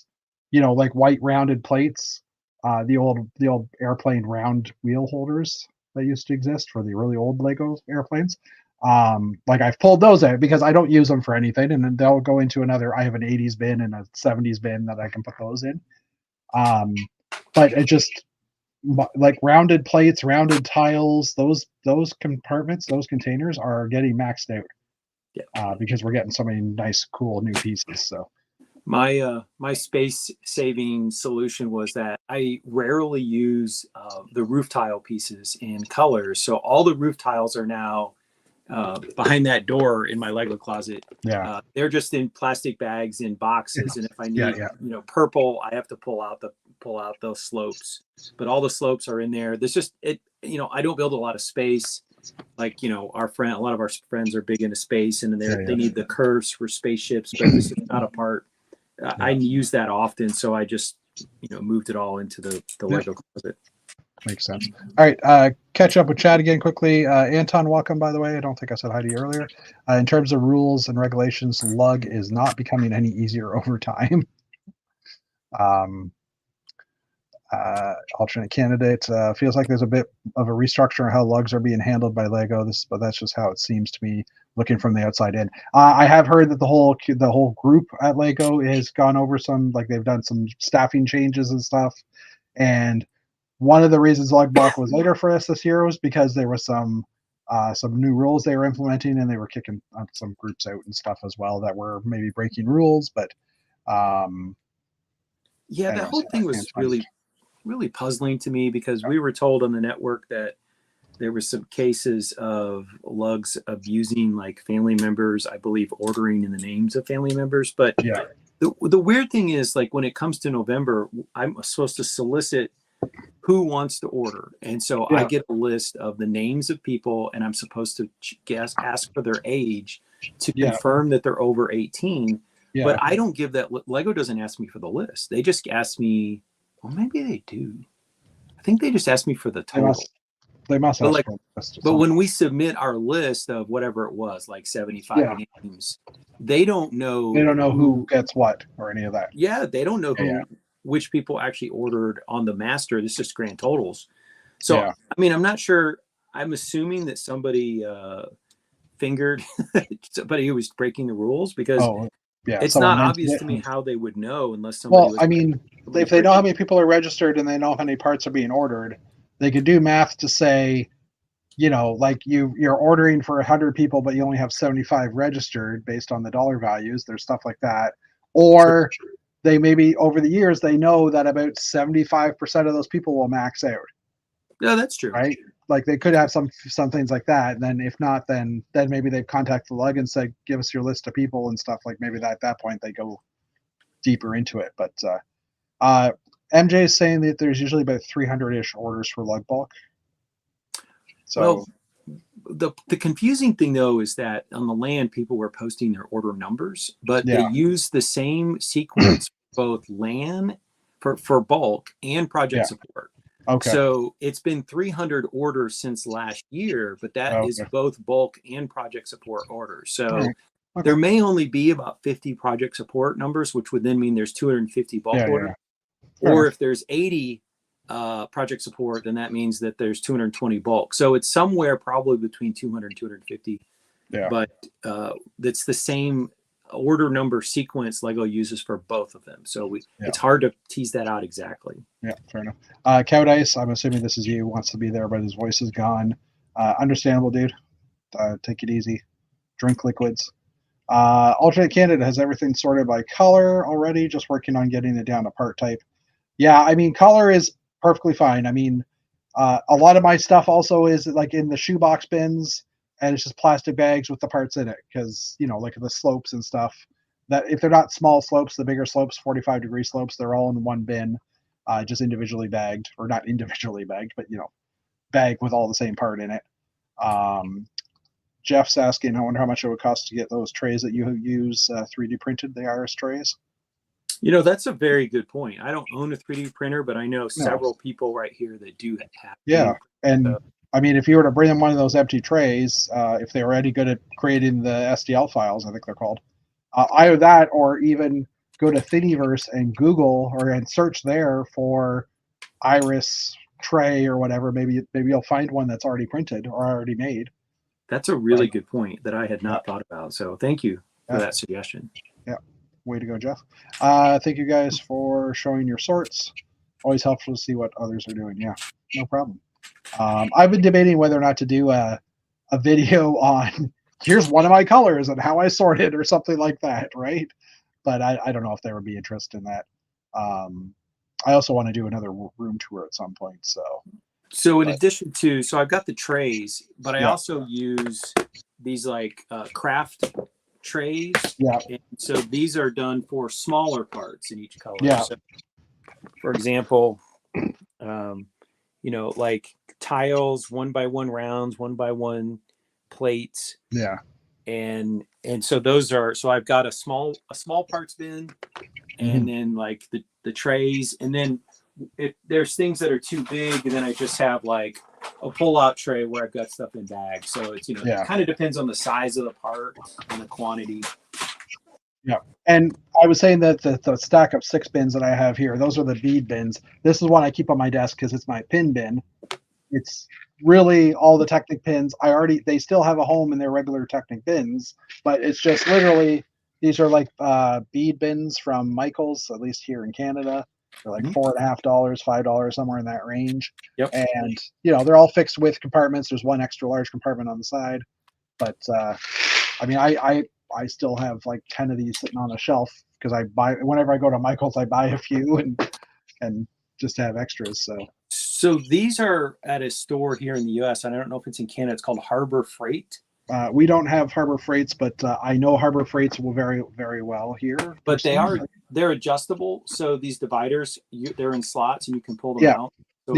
like white rounded plates, the old airplane round wheel holders that used to exist for the really old Lego airplanes. Like I've pulled those out because I don't use them for anything, and then they'll go into another. I have an 80s bin and a 70s bin that I can put those in. But it just, like rounded plates, rounded tiles, those compartments, those containers are getting maxed out. Because we're getting so many nice, cool new pieces. So my space saving solution was that I rarely use the roof tile pieces in colors. So all the roof tiles are now behind that door in my Lego closet. They're just in plastic bags in boxes, and if I need purple, I have to pull out those slopes. But all the slopes are in there. There's just I don't build a lot of space. Like a lot of our friends are big into space, and they need the curves for spaceships, but this is not a part. I use that often, so I just moved it all into the Lego closet. Makes sense. All right, catch up with Chad again quickly. Anton, welcome, by the way. I don't think I said hi to you earlier. In terms of rules and regulations, lug is not becoming any easier over time. Alternate candidate feels like there's a bit of a restructure on how lugs are being handled by Lego. But that's just how it seems to me, looking from the outside in. I have heard that the whole group at Lego has gone over they've done some staffing changes and stuff, and one of the reasons Lugbach was later for us this year was because there was some some new rules they were implementing, and they were kicking some groups out and stuff as well that were maybe breaking rules. But yeah, that anyways, whole thing was really, really puzzling to me, because we were told on the network that there were some cases of lugs abusing like family members, I believe, ordering in the names of family members. But yeah, the weird thing is, like, when it comes to November, I'm supposed to solicit who wants to order. And so I get a list of the names of people, and I'm supposed to ask for their age to confirm that they're over 18. Yeah. But I don't give that. Lego doesn't ask me for the list. They just ask me, well, maybe they do. I think they just ask me for the total. They must ask for the list. But when we submit our list of whatever it was, like 75 names, they don't know. They don't know who gets what or any of that. Yeah, they don't know which people actually ordered on the master. This is just grand totals. So, I mean, I'm not sure. I'm assuming that somebody fingered somebody who was breaking the rules, because it's not obvious to me how they would know unless somebody was. I mean, if they know how many people are registered and they know how many parts are being ordered, they could do math to say, you know, like you're ordering for 100 people, but you only have 75 registered based on the dollar values. There's stuff like that. Or they maybe over the years, they know that about 75% of those people will max out. Yeah, that's true. Right? Like they could have some things like that. And then if not, then maybe they've contacted the lug and said, give us your list of people and stuff. Like maybe at that point they go deeper into it. But MJ is saying that there's usually about 300-ish orders for lug bulk. So the confusing thing though is that on the land, people were posting their order numbers, but they use the same sequence both land for bulk and project support. Okay. So it's been 300 orders since last year, but that is both bulk and project support orders. So there may only be about 50 project support numbers, which would then mean there's 250 bulk orders. Or if there's 80 project support, then that means that there's 220 bulk. So it's somewhere probably between 200 and 250. Yeah. But it's the same order number sequence Lego uses for both of them. So it's hard to tease that out exactly. Yeah, fair enough. Cow Dice, I'm assuming this is you, wants to be there, but his voice is gone. Understandable, dude. Take it easy. Drink liquids. Alternate Candidate has everything sorted by color already, just working on getting it down to part type. Yeah, I mean, color is perfectly fine. I mean, a lot of my stuff also is like in the shoebox bins, and it's just plastic bags with the parts in it, because, you know, like the slopes and stuff, that if they're not small slopes, the bigger slopes, 45-degree slopes, they're all in one bin, just individually bagged, or not individually bagged, but, you know, bagged with all the same part in it. Jeff's asking, I wonder how much it would cost to get those trays that you use 3D printed, the Iris trays. You know, that's a very good point. I don't own a 3D printer, but I know several people right here that do have. Yeah, and I mean, if you were to bring them one of those empty trays, if they were any good at creating the STL files, I think they're called, either that or even go to Thingiverse and Google and search there for Iris tray or whatever. Maybe you'll find one that's already printed or already made. That's a really good point that I had not thought about. So thank you for that suggestion. Yeah. Way to go, Jeff. Thank you guys for showing your sorts. Always helpful to see what others are doing. Yeah, no problem. I've been debating whether or not to do a video on here's one of my colors and how I sort it or something like that, right? But I don't know if there would be interest in that. I also want to do another room tour at some point. So in addition to, I've got the trays, but I also use these like craft trays. Yeah. And so these are done for smaller parts in each color. Yeah. So, for example, you know, like tiles, 1x1 rounds, 1x1 plates. Yeah. And so those are, so I've got a small parts bin, and then like the trays, and then if there's things that are too big, and then I just have like a pull-out tray where I've got stuff in bags. So it's, you know, it kind of depends on the size of the part and the quantity. Yeah. And I was saying that the stack of 6 bins that I have here, those are the bead bins. This is one I keep on my desk because it's my pin bin. It's really all the Technic pins. They still have a home in their regular Technic bins, but it's just literally, these are like bead bins from Michael's, at least here in Canada. They're like $4.50, $5, somewhere in that range. Yep. And they're all fixed with compartments. There's one extra large compartment on the side. But I mean, I still have like 10 of these sitting on a shelf because I buy whenever I go to Michael's, I buy a few and just have extras. So these are at a store here in the U.S. and I don't know if it's in Canada. It's called Harbor Freight. We don't have Harbor Freights, but I know Harbor Freights will very, very well here. But they're adjustable. So these dividers, they're in slots and you can pull them out. So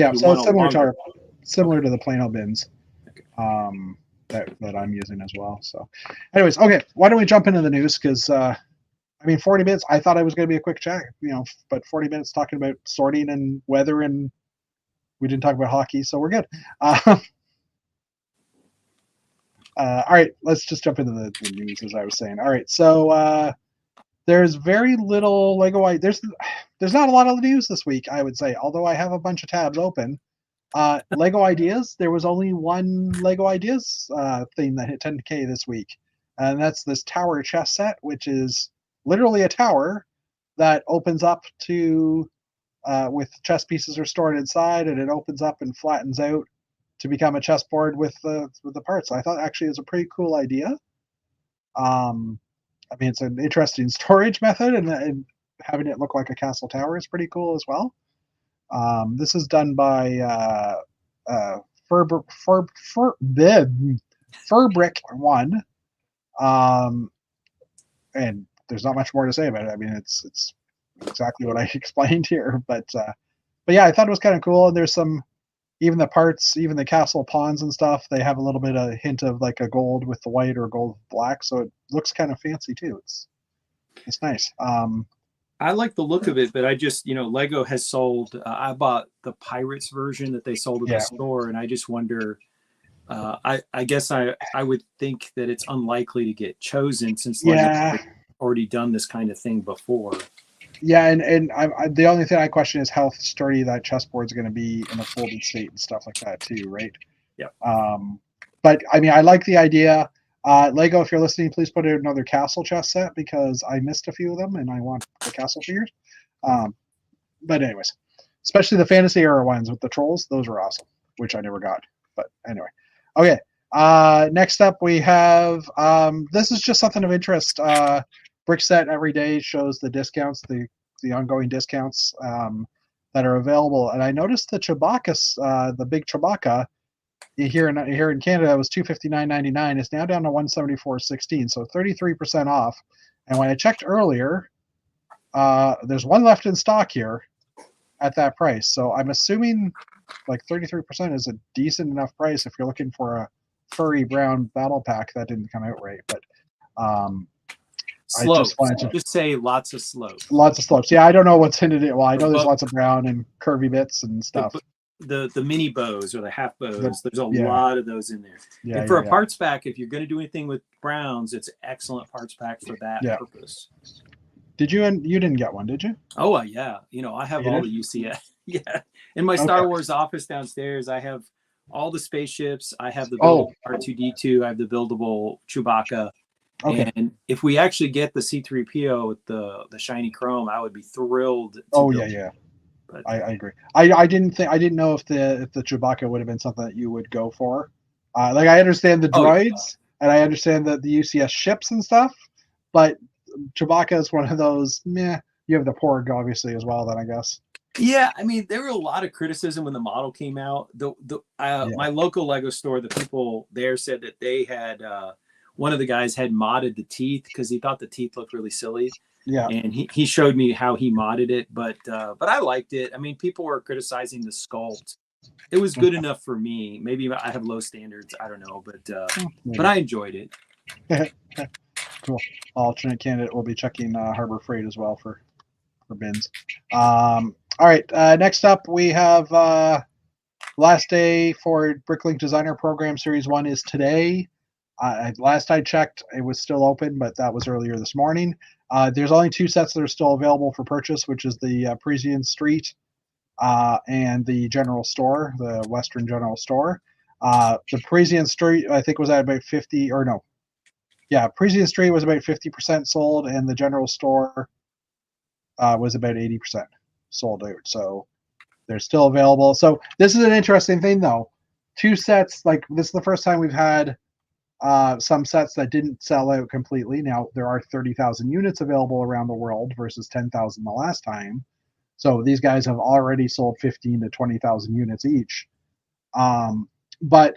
similar to the Plano bins. Okay. That I'm using as well. So anyways, okay, why don't we jump into the news? Because 40 minutes, I thought it was going to be a quick chat, but 40 minutes talking about sorting and weather, and we didn't talk about hockey, so we're good. All right, let's just jump into the news, as I was saying. All right, so there's very little Lego. There's not a lot of news this week, I would say, although I have a bunch of tabs open. Lego Ideas, there was only one Lego Ideas thing that hit 10K this week, and that's this tower chess set, which is literally a tower that opens up to with chess pieces are stored inside, and it opens up and flattens out to become a chessboard with the parts. I thought actually it was a pretty cool idea. It's an interesting storage method, and having it look like a castle tower is pretty cool as well. This is done by Furbrick 1, and there's not much more to say about it. It's exactly what I explained here, but yeah, I thought it was kind of cool. And there's even the parts, even the castle pawns and stuff, they have a little bit of hint of like a gold with the white or gold with black, so it looks kind of fancy too. It's nice. I like the look of it, but I just, Lego has sold, I bought the Pirates version that they sold at the store, and I just wonder, I guess I would think that it's unlikely to get chosen since Lego has already done this kind of thing before. Yeah, and the only thing I question is how sturdy that chessboard's going to be in a folded state and stuff like that too, right? Yeah. But I like the idea. Lego, if you're listening, please put in another castle chess set because I missed a few of them and I want the castle figures. But anyways, especially the fantasy era ones with the trolls, those were awesome, which I never got. But anyway, okay. Next up we have this is just something of interest. Brickset every day shows the discounts, the ongoing discounts that are available, and I noticed the Chewbacca, the big Chewbacca. Here in Canada, it was $259.99. It's now down to $174.16, so 33% off. And when I checked earlier, there's one left in stock here at that price. So I'm assuming like 33% is a decent enough price if you're looking for a furry brown battle pack. That didn't come out right, but slopes. I just wanted to just say lots of slopes. Lots of slopes. Yeah, I don't know what's in it. Well, I know there's lots of brown and curvy bits and stuff. The mini bows or the half bows, there's a lot of those in there. Yeah, and for a parts pack, if you're going to do anything with browns, it's an excellent parts pack for that purpose. Did you didn't get one, did you? Oh, yeah. I have all the UCS. Yeah. In my Star Wars office downstairs, I have all the spaceships. I have the buildable R2-D2. I have the buildable Chewbacca. Okay. And if we actually get the C-3PO with the shiny chrome, I would be thrilled. Yeah. But I agree. I didn't know if the Chewbacca would have been something that you would go for. I understand the droids and I understand the UCS ships and stuff, but Chewbacca is one of those. Meh. You have the Porg obviously as well. Then I guess. Yeah, there were a lot of criticism when the model came out. My local Lego store, the people there said that they had one of the guys had modded the teeth because he thought the teeth looked really silly. Yeah, and he showed me how he modded it, but I liked it. People were criticizing the sculpt. It was good enough for me. Maybe I have low standards. I don't know, but I enjoyed it. Cool. Alternate candidate will be checking Harbor Freight as well for bins. All right. Next up, we have last day for Bricklink Designer Program Series 1 is today. Last I checked, it was still open, but that was earlier this morning. There's only 2 sets that are still available for purchase, which is the Parisian Street and the General Store, the Western General Store. The Parisian Street, I think, was at about 50, or no. Yeah, Parisian Street was about 50% sold, and the General Store was about 80%. sold out. So they're still available. So this is an interesting thing, though. 2 sets, like this is the first time we've had some sets that didn't sell out completely. Now there are 30,000 units available around the world versus 10,000 the last time. So these guys have already sold 15 to 20,000 units each. But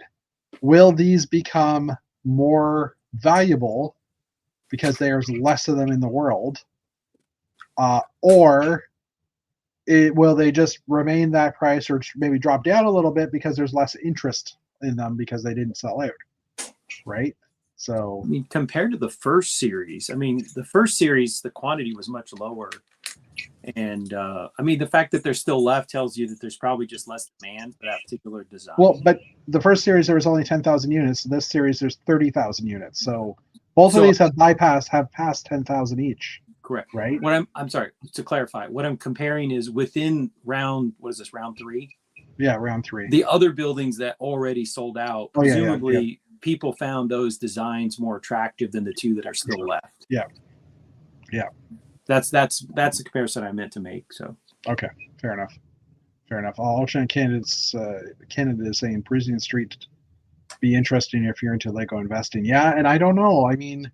will these become more valuable because there's less of them in the world, or will they just remain that price, or maybe drop down a little bit because there's less interest in them because they didn't sell out, right? So I mean, compared to the first series, I mean, the first series, the quantity was much lower. And I mean, the fact that they're still left tells you that there's probably just less demand for that particular design. Well, but the first series there was only 10,000 units. This series there's 30,000 units. So both of these have passed 10,000 each. Correct. Right. What I'm sorry to clarify. What I'm comparing is within round. What is this? Round 3. Yeah, round 3. The other buildings that already sold out. Presumably, people found those designs more attractive than the 2 that are still left. Yeah. That's the comparison I meant to make. So okay, fair enough. All alternate candidates. Canada is saying Parisian Street be interesting if you're into Lego investing. Yeah, and I don't know. I mean,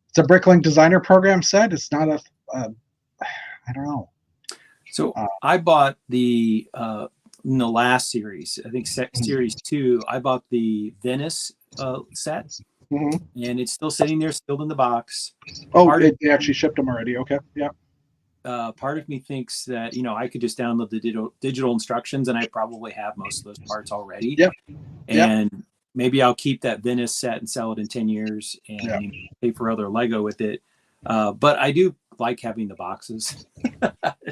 it's a Bricklink designer program set. It's not a. I don't know. So I bought the in the last series. I think series 2. I bought the Venice set. Mm-hmm. And it's still sitting there, still in the box. Oh, they actually shipped them already. Okay, yeah. Part of me thinks that I could just download the digital instructions, and I probably have most of those parts already. Yep. And maybe I'll keep that Venice set and sell it in 10 years and pay for other Lego with it. But I do like having the boxes.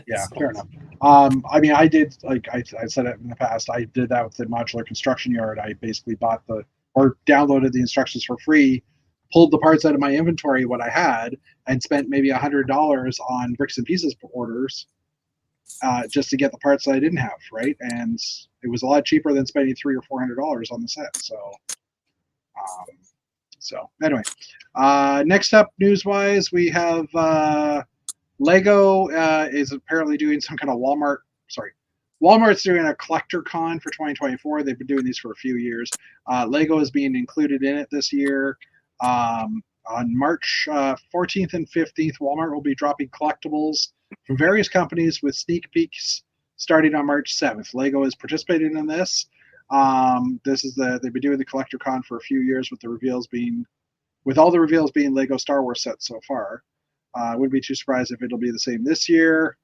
Yeah, fair enough. I mean, I did, like I said it in the past, I did that with the modular construction yard. I basically downloaded the instructions for free, pulled the parts out of my inventory, what I had, and spent maybe $100 on bricks and pieces orders just to get the parts that I didn't have, right? And it was a lot cheaper than spending $300 or $400 on the set. So anyway, next up, news-wise, we have Lego is apparently doing some kind of Walmart's doing a collector con for 2024. They've been doing these for a few years. Lego is being included in it this year. On March 14th and 15th, Walmart will be dropping collectibles from various companies with sneak peeks starting on March 7th. Lego is participating in this. They've been doing the collector con for a few years with all the reveals being Lego Star Wars sets so far. I wouldn't be too surprised if it'll be the same this year.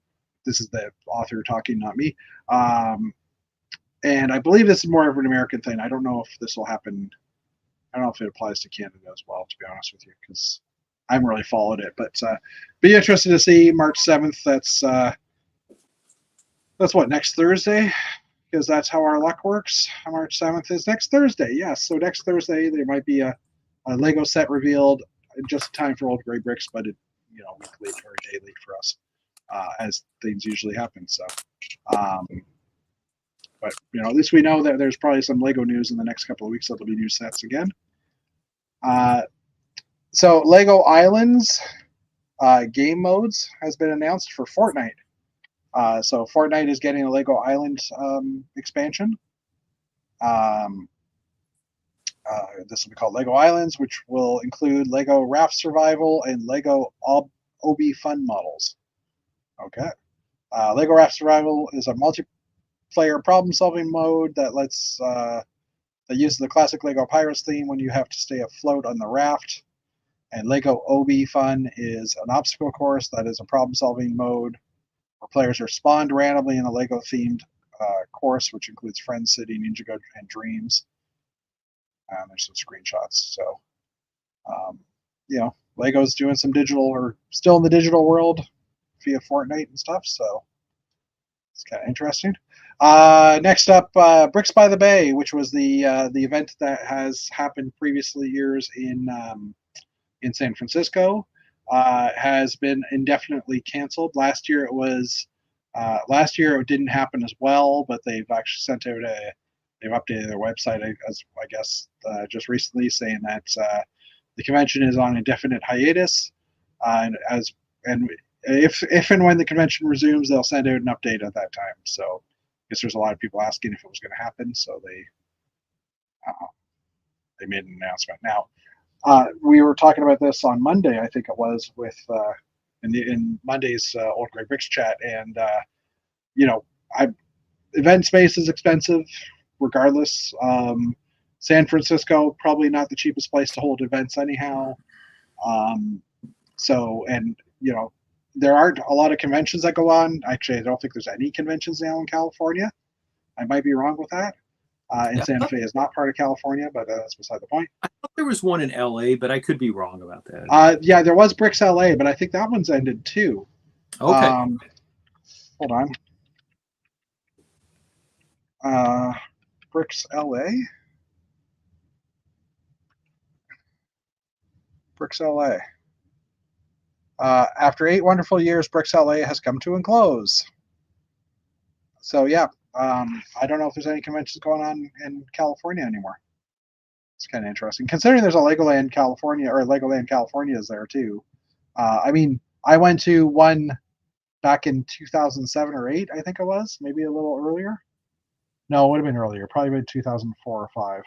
This is the author talking, not me. And I believe this is more of an American thing. I don't know if this will happen. I don't know if it applies to Canada as well, to be honest with you, because I haven't really followed it. But be interested to see March 7th. That's what, next Thursday? Because that's how our luck works. March 7th is next Thursday. Yes, so next Thursday there might be a Lego set revealed. Just in time for Old Gray Bricks, but it, week late or a day late for us, as things usually happen. So, but at least we know that there's probably some Lego news in the next couple of weeks. There'll be new sets again. So Lego Islands game modes has been announced for Fortnite. So Fortnite is getting a Lego Island expansion. This will be called Lego Islands, which will include Lego Raft Survival and Lego Obi Fun models. Okay. Lego Raft Survival is a multiplayer problem-solving mode that uses the classic Lego Pirates theme when you have to stay afloat on the raft. And Lego Obi Fun is an obstacle course that is a problem-solving mode where players are spawned randomly in a Lego-themed course, which includes Friend City, Ninjago, and Dreams. There's some screenshots. So, Lego's doing some digital, or still in the digital world via Fortnite and stuff. So it's kind of interesting. Next up, Bricks by the Bay, which was the event that has happened previously years in San Francisco, has been indefinitely canceled. Last year it didn't happen as well, but they've actually sent out they've updated their website, I guess, just recently, saying that the convention is on indefinite hiatus, and if and when the convention resumes, they'll send out an update at that time. So I guess there's a lot of people asking if it was going to happen, so they made an announcement. Now, we were talking about this on Monday, I think it was, with in Monday's Old Grey Bricks chat, and you know, event space is expensive, regardless. San Francisco probably not the cheapest place to hold events anyhow. So, and there aren't a lot of conventions that go on. Actually, I don't think there's any conventions now in California. I might be wrong with that. And Santa Fe is not part of California, but that's beside the point. I thought there was one in LA, but I could be wrong about that. Yeah, there was Bricks LA, but I think that one's ended too. Okay. Hold on. Bricks LA? Bricks LA. After 8 wonderful years, Bricks LA has come to a close. So yeah, I don't know if there's any conventions going on in California anymore. It's kind of interesting, considering there's a Legoland California, or Legoland California is there too. I mean, I went to one back in 2007 or 8, I think it was, maybe a little earlier. No, it would have been earlier, probably been 2004 or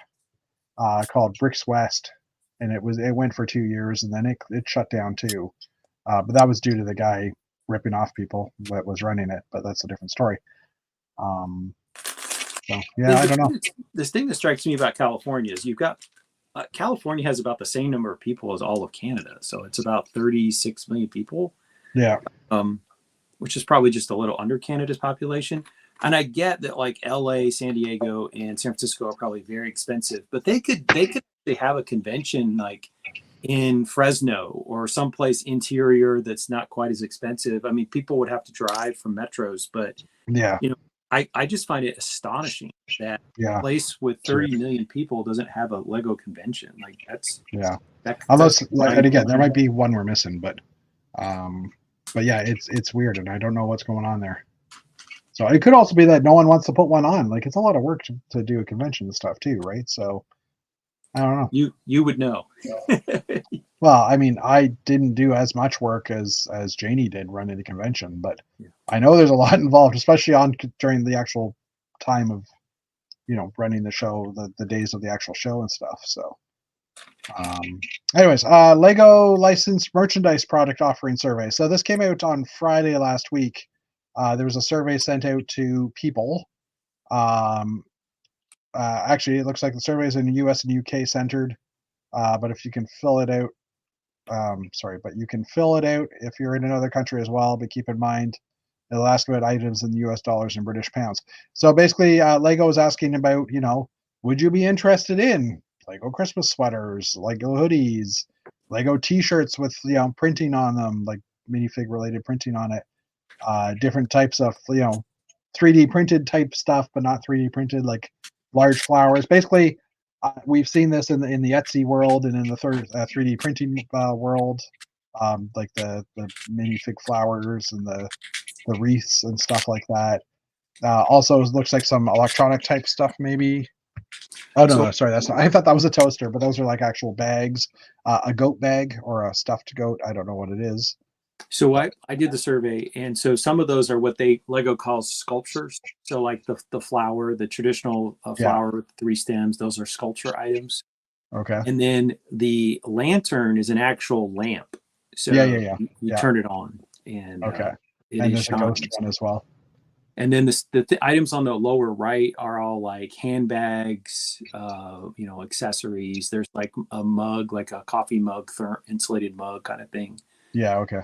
5, called Bricks West, and it went for 2 years, and then it shut down too. But that was due to the guy ripping off people that was running it, but that's a different story. So yeah, I don't know. This thing that strikes me about California is you've got California has about the same number of people as all of Canada, so it's about 36 million people. Yeah. Which is probably just a little under Canada's population. And I get that like LA, San Diego, and San Francisco are probably very expensive, but they could have a convention like in Fresno or someplace interior that's not quite as expensive. I mean, people would have to drive from metros, but yeah, I just find it astonishing that a place with 30 million people doesn't have a Lego convention. Like that's Unless, and again, there might be one we're missing, but yeah, it's weird, and I don't know what's going on there. So it could also be that no one wants to put one on. Like, it's a lot of work to do a convention and stuff too, right? So I don't know. You would know. Well, I mean, I didn't do as much work as Janie did running the convention, but I know there's a lot involved, especially during the actual time of running the show, the days of the actual show and stuff. So anyways, Lego licensed merchandise product offering survey. So this came out on Friday last week. There was a survey sent out to people. Actually, it looks like the survey is in the US and UK centered, but if you can fill it out, but you can fill it out if you're in another country as well. But keep in mind, it'll ask about items in US dollars and British pounds. So basically, Lego is asking about, would you be interested in Lego Christmas sweaters, Lego hoodies, Lego T-shirts with printing on them, like minifig related printing on it, different types of 3D printed type stuff, but not 3D printed, like large flowers. Basically, we've seen this in the Etsy world and in the 3D printing world, like the minifig flowers and the wreaths and stuff like that. Also, it looks like some electronic type stuff, maybe. Oh no, sorry, that's not. I thought that was a toaster, but those are like actual bags, a goat bag or a stuffed goat. I don't know what it is. So I did the survey, and so some of those are what Lego calls sculptures. So like the flower, the traditional flower with 3 stems, those are sculpture items. Okay. And then the lantern is an actual lamp. So you turn it on, and okay. And there's a ghost one as well. And then the items on the lower right are all like handbags, accessories. There's like a mug, like a coffee mug, insulated mug kind of thing. Yeah. Okay.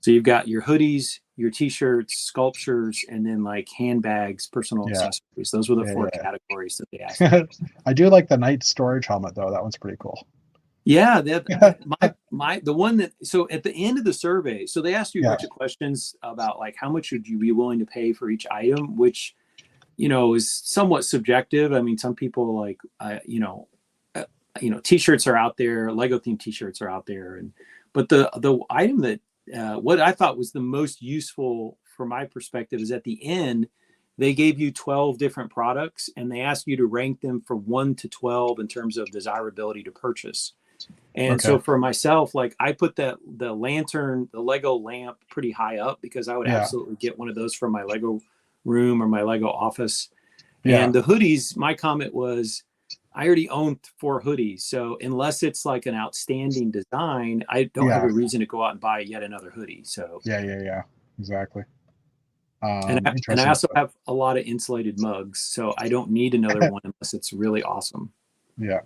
So you've got your hoodies, your T-shirts, sculptures, and then like handbags, personal accessories. Those were the 4 categories that they asked. I do like the night storage helmet though. That one's pretty cool. Yeah, the one that, so at the end of the survey, so they asked you a bunch of questions about like how much would you be willing to pay for each item, which is somewhat subjective. I mean, some people like T-shirts are out there, Lego themed T-shirts are out there, but the item that what I thought was the most useful from my perspective is at the end they gave you 12 different products and they asked you to rank them from 1 to 12 in terms of desirability to purchase. And Okay. so for myself, like I put the lantern, the Lego lamp pretty high up because I would Yeah. absolutely get one of those from my Lego room or my Lego office. Yeah. And the hoodies, my comment was, I already own 4 hoodies. So unless it's like an outstanding design, I don't have Yeah. a reason to go out and buy yet another hoodie. So Yeah. Exactly. and I Interesting also stuff. have a lot of insulated mugs, so I don't need another one unless it's really awesome. Yeah.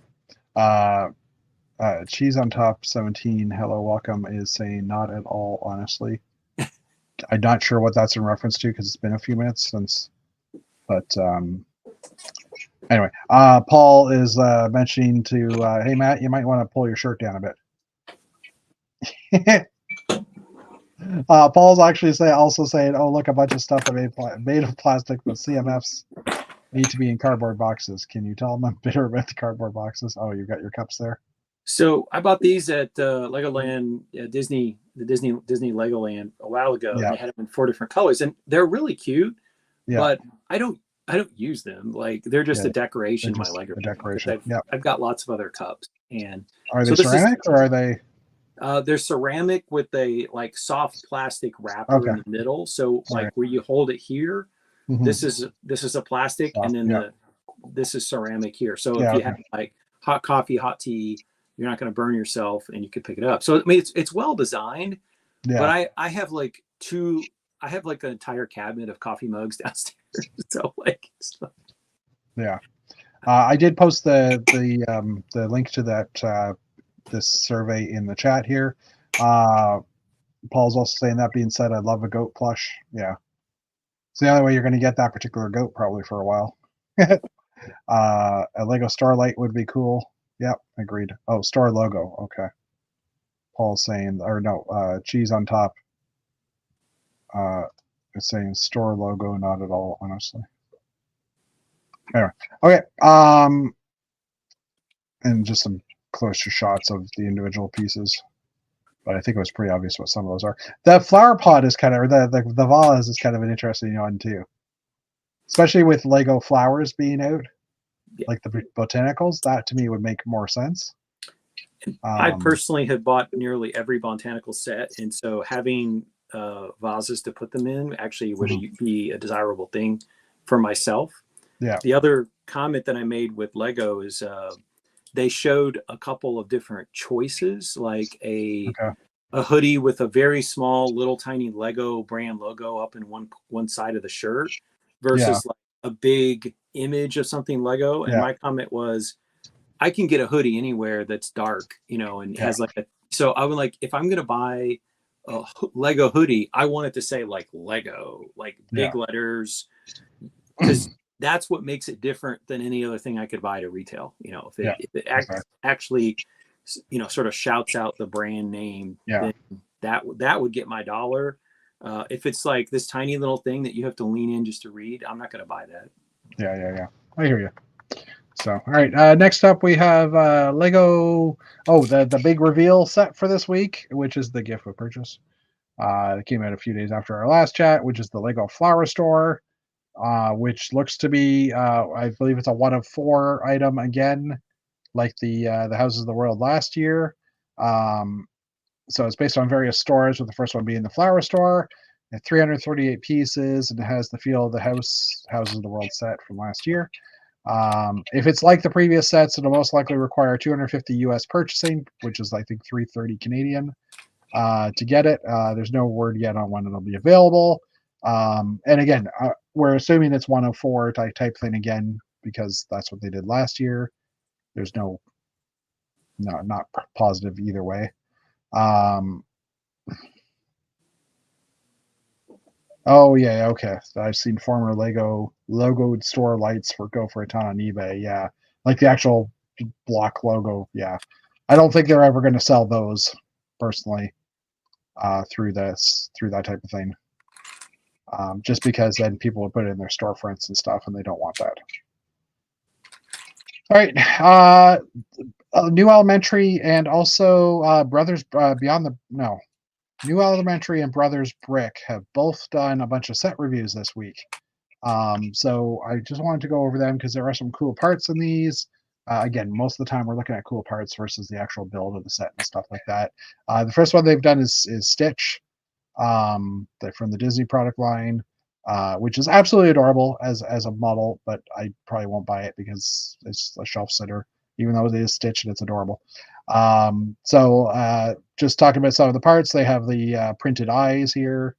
Cheese on top 17. Hello, welcome is saying not at all. Honestly, I'm not sure what that's in reference to because it's been a few minutes since. But anyway, Paul is mentioning to hey Matt, you might want to pull your shirt down a bit. Paul's actually also saying, "Oh, look, a bunch of stuff made of plastic, but CMFs need to be in cardboard boxes. Can you tell them I'm bitter about the cardboard boxes? Oh, you got your cups there. So I bought these at Legoland, Disney, the Disney Legoland a while ago, and Yeah, they had them in 4 different colors, and they're really cute. yeah, But I don't use them. Like they're just yeah. a They're decoration in my just Lego a room because decoration. Yeah. I've got lots of other cups, and Are they so this is ceramic or are they they're ceramic with a like soft plastic wrapper okay? in the middle. So All like where you hold it here, Mm-hmm. this is a plastic, and Soft. then Yeah. this is ceramic here. So if Yeah. you Okay. have like hot coffee, hot tea, you're not going to burn yourself, and you can pick it up. So I mean, it's well designed, but Yeah. I have like I have like an entire cabinet of coffee mugs downstairs. So like, Yeah. I did post the link to that this survey in the chat here. Paul's also saying that being said, I love a goat plush. Yeah. It's the only way you're going to get that particular goat probably for a while. A Lego Starlight would be cool. Yep, agreed. Oh, Star logo. Okay. Paul's saying, or no, cheese on top. It's saying store logo, not at all, honestly. Anyway, okay. And just some closer shots of the individual pieces. But I think it was pretty obvious what some of those are. The flower pot is kind of, or the vase is kind of an interesting one too, especially with Lego flowers being out, yeah. like the botanicals. That to me would make more sense. I personally have bought nearly every botanical set, and so having vases to put them in actually would be a desirable thing for myself. Yeah. The other comment that I made with Lego is they showed a couple of different choices, like a hoodie with a very small, little tiny Lego brand logo up in one side of the shirt, versus like a big image of something Lego. And my comment was, I can get a hoodie anywhere that's dark, you know, and has like a. So I would like, if I'm gonna buy a Lego hoodie, I want it to say like Lego, like big letters, because that's what makes it different than any other thing I could buy to retail. You know, if it actually, you know, sort of shouts out the brand name, then that would get my dollar. If it's like this tiny little thing that you have to lean in just to read, I'm not going to buy that. Yeah. I hear you. So, all right. Next up, we have Lego. Oh, the big reveal set for this week, which is the gift with purchase. It came out a few days after our last chat, which is the Lego Flower Store, which looks to be, I believe it's a 1 of 4 item again, like the Houses of the World last year. So it's based on various stores, with the first one being the Flower Store. At 338 pieces, and it has the feel of the Houses of the World set from last year. If it's like the previous sets, it'll most likely require 250 US purchasing, which is I think 330 Canadian, to get it. There's no word yet on when it'll be available. And again, we're assuming it's 104 type thing again because that's what they did last year. There's not positive either way. Oh yeah, okay. I've seen former Lego logoed store lights go for a ton on eBay. Yeah, like the actual block logo. Yeah, I don't think they're ever going to sell those personally through that type of thing. Just because then people will put it in their storefronts and stuff, and they don't want that. All right, New Elementary and also Brothers Beyond the no. New Elementary and Brothers Brick have both done a bunch of set reviews this week. So I just wanted to go over them because there are some cool parts in these. Again, most of the time we're looking at cool parts versus the actual build of the set and stuff like that. The first one they've done is Stitch, from the Disney product line, which is absolutely adorable as a model, but I probably won't buy it because it's a shelf sitter, even though it is Stitch and it's adorable. Just talking about some of the parts, they have the printed eyes here,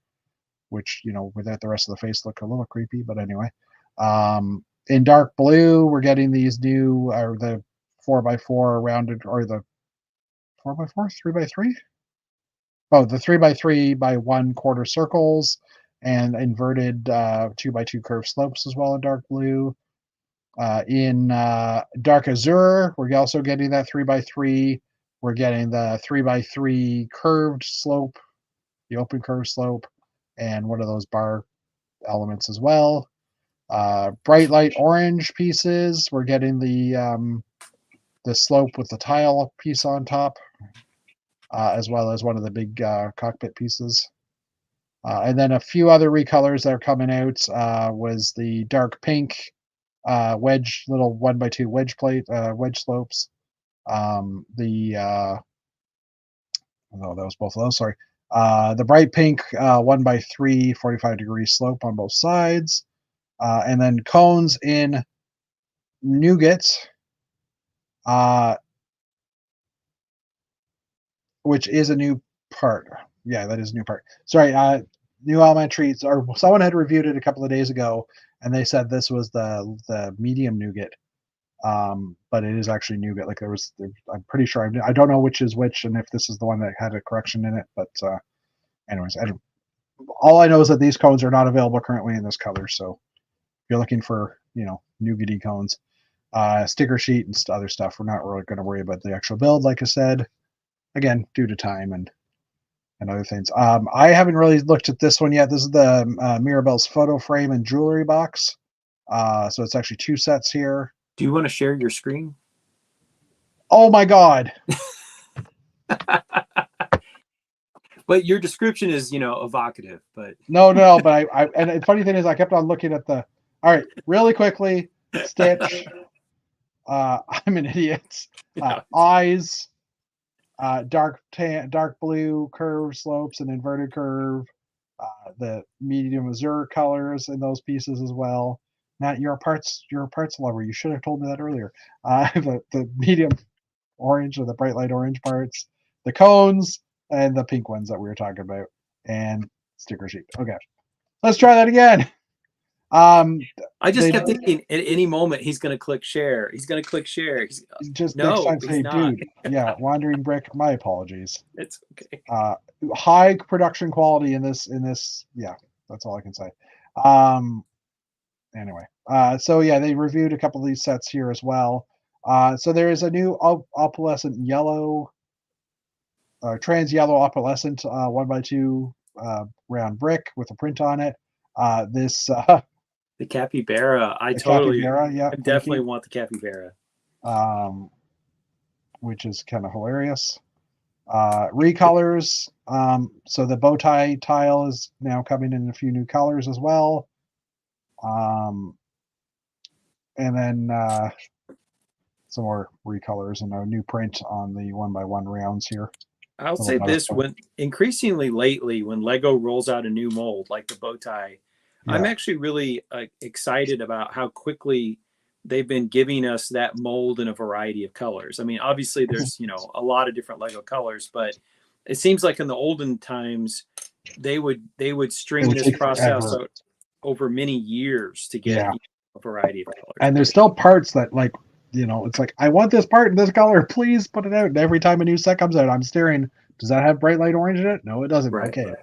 which, without the rest of the face look a little creepy, but anyway. In dark blue, we're getting these new, the 4x4 rounded, or the 4x4, 3x3? Oh, the 3x3 by 1/4 circles and inverted 2x2 curved slopes as well in dark blue. In dark azure, we're also getting that 3x3. We're getting the 3x3 curved slope, the open curved slope, and one of those bar elements as well. Bright light orange pieces, we're getting the slope with the tile piece on top, as well as one of the big cockpit pieces. And then a few other recolors that are coming out was the dark pink wedge, little 1x2 wedge plate, wedge slopes. Oh, that was both of those, sorry. The bright pink 1x3 45-degree slope on both sides. And then cones in nougat, which is a new part. Yeah, that is a new part. Sorry, new elementary, or someone had reviewed it a couple of days ago, and they said this was the medium nougat, but it is actually nougat. Like I'm pretty sure. I don't know which is which, and if this is the one that had a correction in it. But anyways, all I know is that these cones are not available currently in this color. So if you're looking for nougaty cones, sticker sheet and other stuff, we're not really going to worry about the actual build. Like I said, again, due to time and other things. I haven't really looked at this one yet. This is the Mirabelle's photo frame and jewelry box. So it's actually 2 sets here. Do you want to share your screen? Oh my God. But your description is, evocative, but no, but I and the funny thing is I kept on looking at all right, really quickly, Stitch. I'm an idiot. Eyes, dark blue curve slopes and inverted curve. The medium azure colors in those pieces as well. Matt, you're a parts lover. You should have told me that earlier. The medium orange or the bright light orange parts, the cones, and the pink ones that we were talking about, and sticker sheet. Okay, let's try that again. I just kept thinking at any moment he's going to click share. He's going to click share. He's just next time say, dude. Yeah, Wandering Brick. My apologies. It's okay. High production quality in this. Yeah, that's all I can say. Anyway, so yeah, they reviewed a couple of these sets here as well. So there is a new opalescent yellow, trans yellow opalescent 1x2 round brick with a print on it. The capybara. I definitely want the capybara. Which is kind of hilarious. Recolors. So the bow tie tile is now coming in a few new colors as well. And then some more recolors and a new print on the 1x1 rounds here. I'll say this: when increasingly lately, when Lego rolls out a new mold like the bow tie, I'm actually really excited about how quickly they've been giving us that mold in a variety of colors. I mean, obviously there's, a lot of different Lego colors, but it seems like in the olden times, they would string this process out over many years to get a variety of colors. And there's still parts that it's like, I want this part in this color, please put it out. And every time a new set comes out, I'm staring, does that have bright light orange in it? No, it doesn't. Right, okay.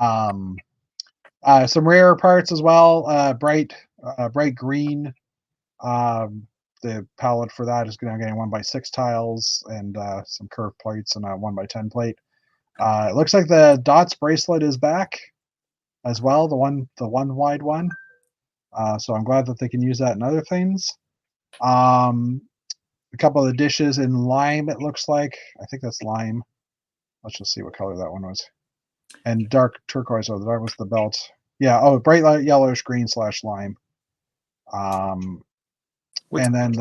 Right. Some rare parts as well. Bright green. The palette for that is now getting 1x6 tiles and some curved plates and a 1x10 plate. It looks like the dots bracelet is back as well, the one wide one. So I'm glad that they can use that in other things. A couple of the dishes in lime, it looks like. I think that's lime. Let's just see what color that one was. And dark turquoise, that was the belt. Yeah, bright light yellowish green / lime. And then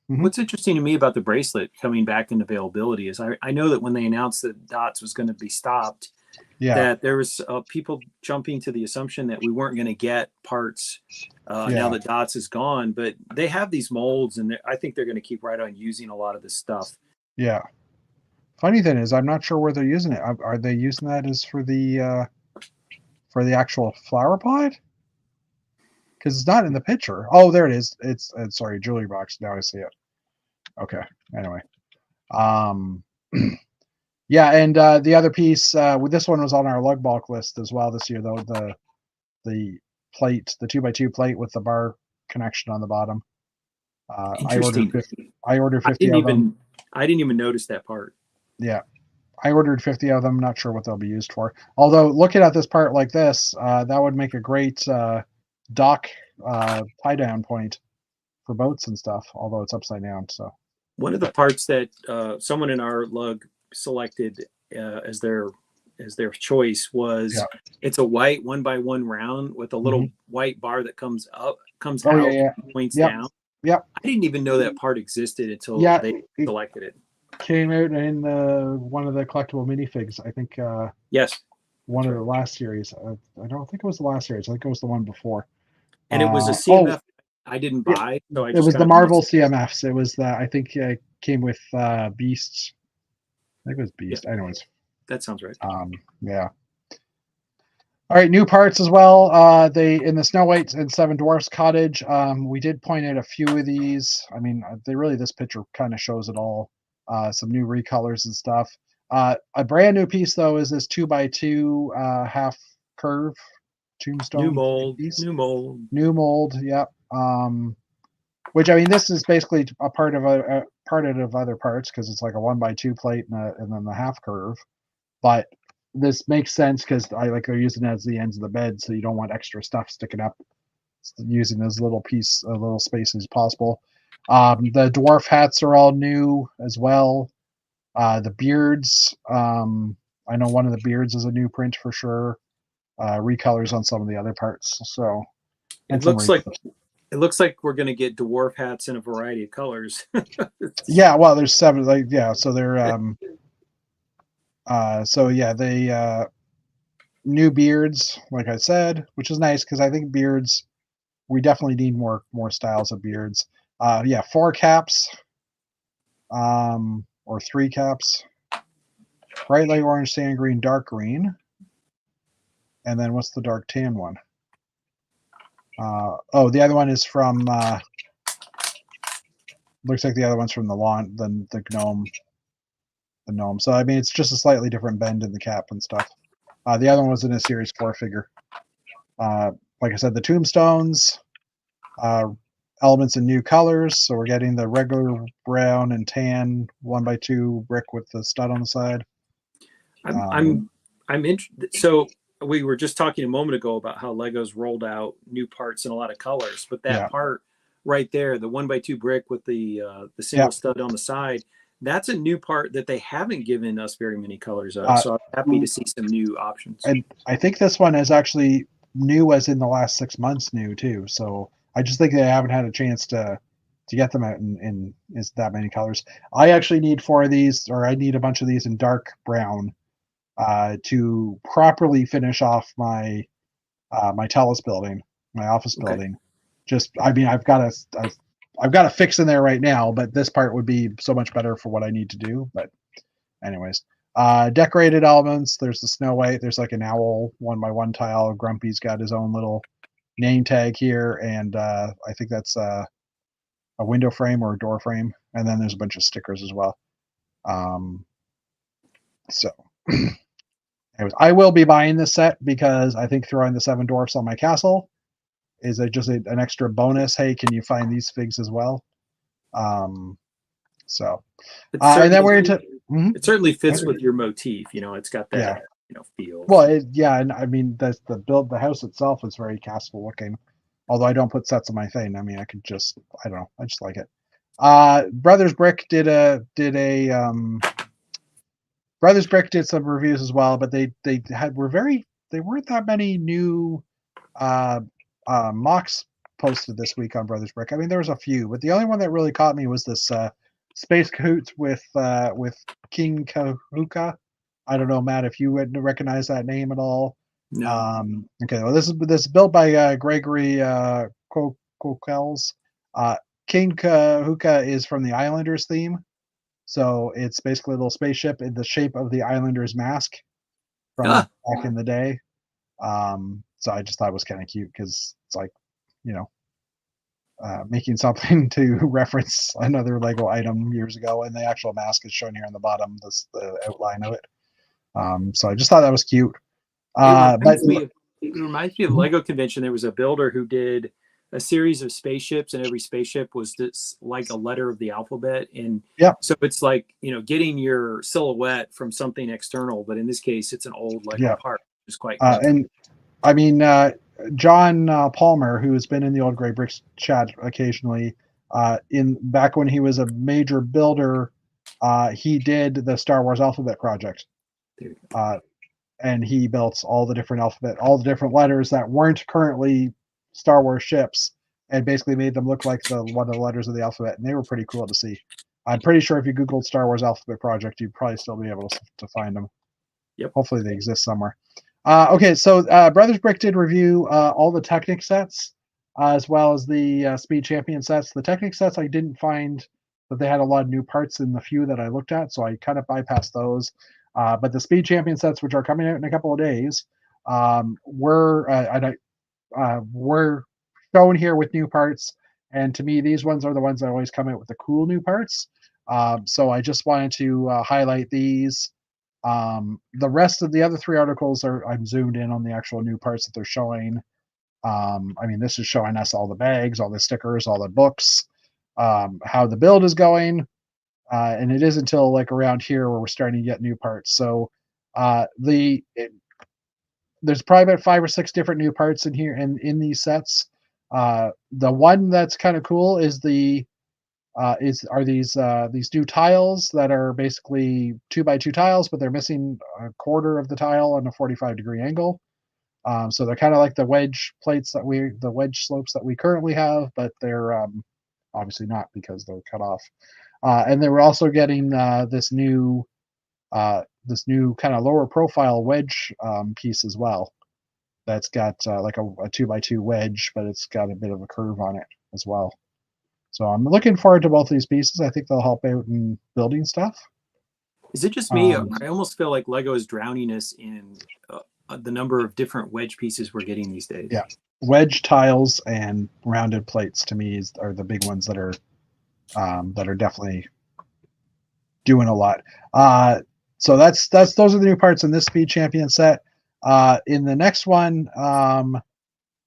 What's interesting to me about the bracelet coming back into availability is I know that when they announced that dots was going to be stopped, that there was people jumping to the assumption that we weren't going to get parts now that dots is gone. But they have these molds, and I think they're going to keep right on using a lot of this stuff. Yeah. Funny thing is, I'm not sure where they're using it. Are they using that as for the actual flower pot? Because it's not in the picture. Oh, there it is. It's sorry, jewelry box. Now I see it. Okay. Anyway, yeah, and the other piece, this one was on our lug bulk list as well this year, though. The plate, the 2x2 plate with the bar connection on the bottom. I ordered 50. I ordered 50 of them. I didn't even notice that part. Yeah, I ordered 50 of them. Not sure what they'll be used for. Although looking at this part like this, that would make a great dock tie down point for boats and stuff. Although it's upside down. So one of the parts that someone in our lug selected as their choice was it's a white 1x1 round with a little white bar that comes out, points down. Yep. I didn't even know that part existed until they selected it. Came out in one of the collectible minifigs. I think. Yes. One of the last series. I don't think it was the last series. I think it was the one before. And it was a CMF I didn't buy. So I just it was the Marvel CMFs. It was I think came with Beasts. I think it was Beast. Yeah. Anyways. That sounds right. Yeah. All right, new parts as well. They in the Snow White and Seven Dwarfs cottage. We did point out a few of these. I mean, this picture kind of shows it all. Some new recolors and stuff. A brand new piece though is this 2x2 half curve tombstone. New mold. Yep. Which I mean, this is basically a part of other parts because it's like a 1x2 plate and then the half curve. But this makes sense because they're using it as the ends of the bed, so you don't want extra stuff sticking up. Using as little space as possible. The dwarf hats are all new as well. The beards, I know one of the beards is a new print for sure. Recolors on some of the other parts. So it looks like we're going to get dwarf hats in a variety of colors. Yeah, well, there's 7. So they're they new beards, like I said, which is nice because I think beards, we definitely need more styles of beards. 4 caps, or 3 caps. Bright light orange, sand green, dark green. And then what's the dark tan one? The other one is from looks like the other one's from the lawn, the gnome. The gnome. So I mean it's just a slightly different bend in the cap and stuff. The other one was in a series 4 figure. Like I said, the tombstones, elements in new colors. So we're getting the regular brown and tan 1x2 brick with the stud on the side. I'm interested. So we were just talking a moment ago about how Legos rolled out new parts in a lot of colors, but that part right there, the 1x2 brick with the single stud on the side, that's a new part that they haven't given us very many colors of. So I'm happy to see some new options. And I think this one is actually new as in the last 6 months new too. So I just think they haven't had a chance to get them out in that many colors. I actually need 4 of these, or I need a bunch of these in dark brown to properly finish off my my Telus building, my office building. Just, I mean, I've got a fix in there right now, but this part would be so much better for what I need to do. But anyways, decorated elements. There's the Snow White. There's like an owl 1x1 tile. Grumpy's got his own little name tag here, and I think that's a window frame or a door frame. And then there's a bunch of stickers as well. So anyways, I will be buying this set because I think throwing the 7 dwarfs on my castle is just an extra bonus. Hey, can you find these figs as well? So, and then we're into. It certainly fits with your motif. It's got that feel. Well, and I mean the house itself is very castle looking. Although I don't put sets on my thing. I mean, I could just, I don't know, I just like it. Brothers Brick did some reviews as well, but they weren't that many new Mox posted this week on Brothers Brick. I mean, there was a few, but the only one that really caught me was this Space Cahoots with King Kahuka. I don't know, Matt, if you would recognize that name at all. No. Okay, well, this is built by Gregory Kokels. King Kahuka is from the Islanders theme, so it's basically a little spaceship in the shape of the Islanders mask from back in the day. So I just thought it was kind of cute because it's like, you know, making something to reference another Lego item years ago, and the actual mask is shown here on the bottom. This the outline of it. So I just thought that was cute. It reminds me of Lego convention. There was a builder who did a series of spaceships, and every spaceship was this, like a letter of the alphabet. And so it's like, you know, getting your silhouette from something external, but in this case, it's an old Lego part. It's quite cool. And I mean, John Palmer, who has been in the Old Gray Bricks chat occasionally, back when he was a major builder, he did the Star Wars Alphabet Project. And he built all the different all the different letters that weren't currently Star Wars ships, and basically made them look like one of the letters of the alphabet, and they were pretty cool to see. I'm pretty sure if you Googled Star Wars Alphabet Project, you'd probably still be able to find them. Yep. Hopefully they exist somewhere. Okay, so Brothers Brick did review all the Technic sets, as well as the Speed Champion sets. The Technic sets, I didn't find that they had a lot of new parts in the few that I looked at, so I kind of bypassed those. But the Speed Champion sets, which are coming out in a couple of days, were shown here with new parts. And to me, these ones are the ones that always come out with the cool new parts. So I just wanted to highlight these. The rest of the other three articles I'm zoomed in on the actual new parts that they're showing. I mean, this is showing us all the bags, all the stickers, all the books, how the build is going. And it is until like around here where we're starting to get new parts. So there's probably about 5 or 6 different new parts in here and in these sets. The one that's kind of cool is these new tiles that are basically 2x2 tiles, but they're missing a quarter of the tile on a 45-degree angle. So they're kind of like the wedge plates the wedge slopes that we currently have, but they're obviously not because they're cut off. And then we're also getting this new kind of lower profile wedge piece as well. That's got like a 2x2 wedge, but it's got a bit of a curve on it as well. So I'm looking forward to both of these pieces. I think they'll help out in building stuff. Is it just me? I almost feel like Lego is drowning us in the number of different wedge pieces we're getting these days. Yeah, wedge tiles and rounded plates to me are the big ones that are definitely doing a lot. So those are the new parts in this Speed Champion set. In the next one,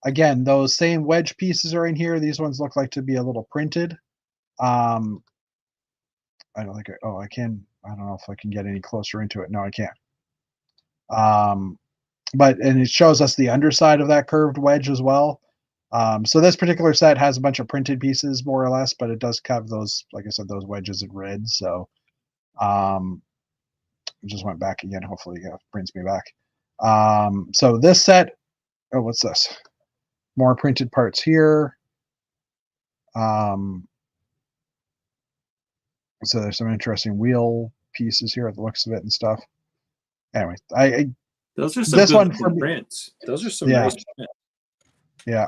again, those same wedge pieces are in here. These ones look like to be a little printed. I don't think I can. I don't know if I can get any closer into it. No, I can't. And it shows us the underside of that curved wedge as well. So this particular set has a bunch of printed pieces, more or less, but it does have those, like I said, those wedges in red. So just went back again. Hopefully it brings me back. So this set, what's this? More printed parts here. So there's some interesting wheel pieces here at the looks of it and stuff. Anyway, those are some this good one prints. Those are some nice prints. Yeah.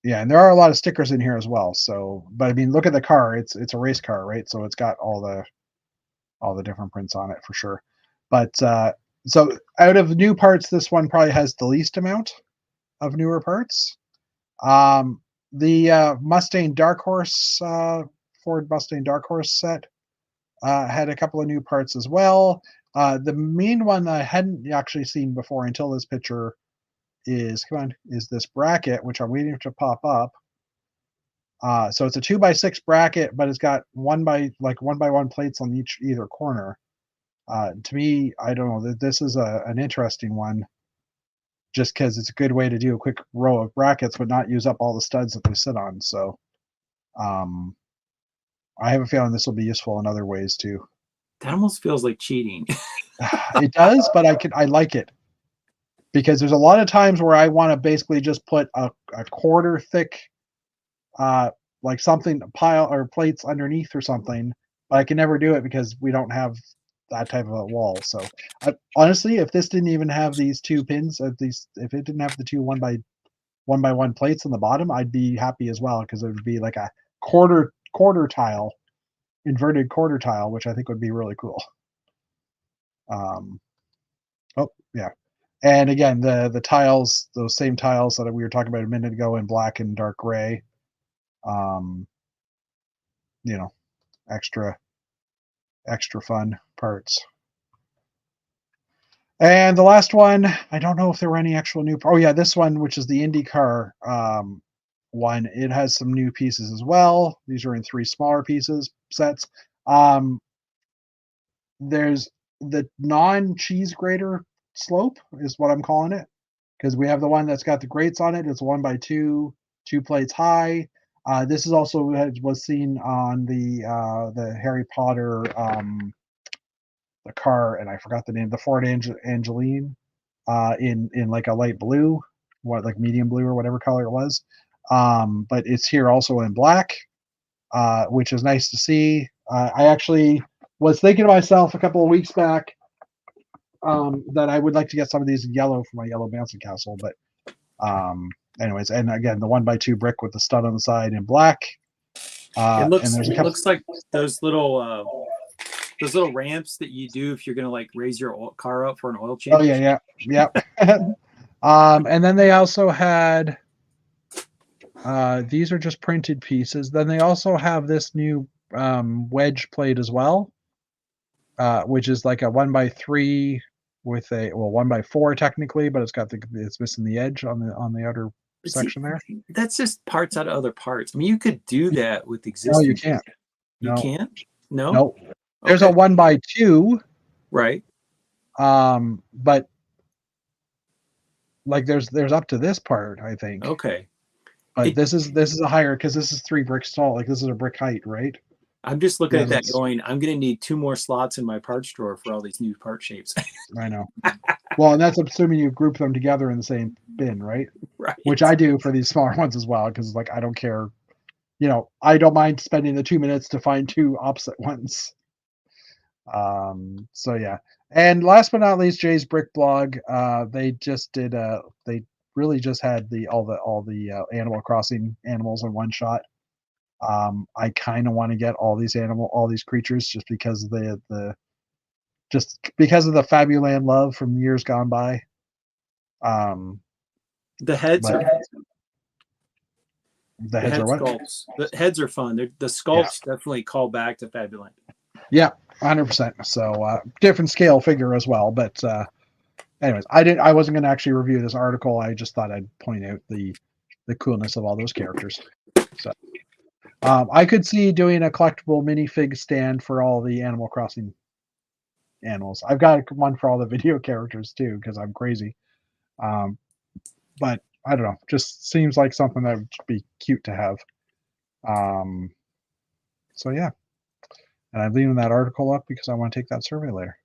Yeah, and there are a lot of stickers in here as well. So, but I mean, look at the car. It's a race car, right? So it's got all the different prints on it for sure. But so out of new parts, this one probably has the least amount of newer parts. The Mustang Dark Horse Ford Mustang Dark Horse set had a couple of new parts as well. The main one I hadn't actually seen before until this picture is this bracket, which I'm waiting to pop up. So it's a 2x6 bracket, but it's got 1x1 plates on either corner. To me, I don't know, this is an interesting one, just because it's a good way to do a quick row of brackets but not use up all the studs that they sit on. So I have a feeling this will be useful in other ways too. That almost feels like cheating. It does, but I like it. because there's a lot of times where I want to basically just put a quarter thick, like something pile or plates underneath or something, but I can never do it because we don't have that type of a wall. So honestly, if this didn't even have these two pins, if it didn't have the two one by one plates on the bottom, I'd be happy as well, because it would be like a quarter tile, inverted quarter tile, which I think would be really cool. Oh yeah, and again the tiles, those same tiles that we were talking about a minute ago in black and dark gray. You know, extra fun parts. And the last one, I don't know if there were any actual new. Oh yeah, this one, which is the IndyCar one, it has some new pieces as well. These are in 3 smaller sets. There's the non-cheese grater slope is what I'm calling it, because we have the one that's got the grates on it. It's 1x2, 2 plates high. This is also was seen on the Harry Potter the car, and I forgot the name, the Ford Angeline, in like a light blue, like medium blue or whatever color it was. But it's here also in black, which is nice to see. I actually was thinking to myself a couple of weeks back that I would like to get some of these in yellow for my yellow bouncy castle, but anyways, and again, the 1x2 brick with the stud on the side in black. It looks like those little ramps that you do if you're going to like raise your car up for an oil change. Oh yeah. And then they also had these are just printed pieces. Then they also have this new wedge plate as well, which is like a 1x3 with a 1x4 technically, but it's missing the edge on the outer section there. That's just parts out of other parts. I mean, you could do that with existing. No, you can't. You can't? No. Nope. There's a 1x2. Right. But like there's up to this part, I think. Okay. But this is a higher, because this is 3 bricks tall. Like this is a brick height, right? I'm just looking at that going, I'm going to need 2 more slots in my parts drawer for all these new part shapes. I know. Well, and that's assuming you group them together in the same bin, right? Right. Which I do for these smaller ones as well, because like I don't care. I don't mind spending the 2 minutes to find 2 opposite ones. So yeah. And last but not least, Jay's Brick Blog. They just did they really just had all the Animal Crossing animals in one shot. I kind of want to get all these creatures just because of the Fabuland love from years gone by. The heads are what? Sculpts. The heads are fun. The sculpts definitely call back to Fabuland. Yeah, 100%. So different scale figure as well. But anyways, I wasn't going to actually review this article. I just thought I'd point out the coolness of all those characters. So I could see doing a collectible minifig stand for all the Animal Crossing animals. I've got one for all the video characters too, because I'm crazy. But I don't know. Just seems like something that would be cute to have. So yeah. And I'm leaving that article up because I want to take that survey later.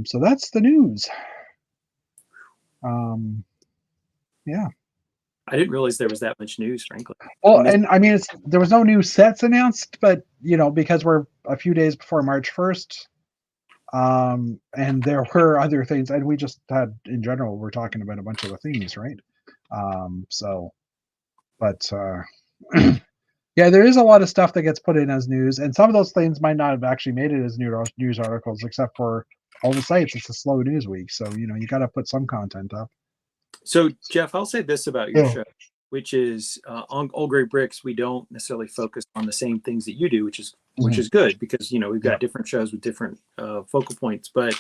So that's the news. Yeah. I didn't realize there was that much news, frankly. Well, and I mean, there was no new sets announced, but because we're a few days before March 1st, and there were other things, and we just had, in general, we're talking about a bunch of the themes, right? But yeah, there is a lot of stuff that gets put in as news, and some of those things might not have actually made it as news articles, except for all the sites. It's a slow news week, so you got to put some content up. So Jeff, I'll say this about your show, which is on Old Gray Bricks, we don't necessarily focus on the same things that you do, which is good, because we've got different shows with different focal points. But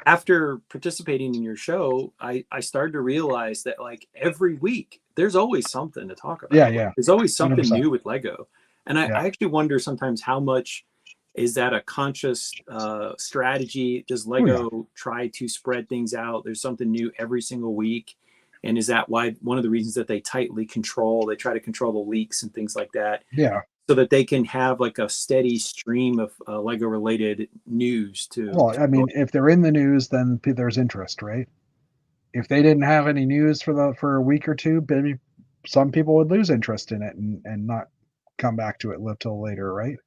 after participating in your show, I started to realize that like every week there's always something to talk about. Yeah. There's always something 100%. New with Lego. And I actually wonder sometimes how much is that a conscious strategy? Does Lego try to spread things out? There's something new every single week. And is that why one of the reasons that they try to control the leaks and things like that? Yeah. So that they can have like a steady stream of Lego related news too. Well, I mean, if they're in the news, then there's interest, right? if they didn't have any news for a week or two, maybe some people would lose interest in it and not come back to it till later, right?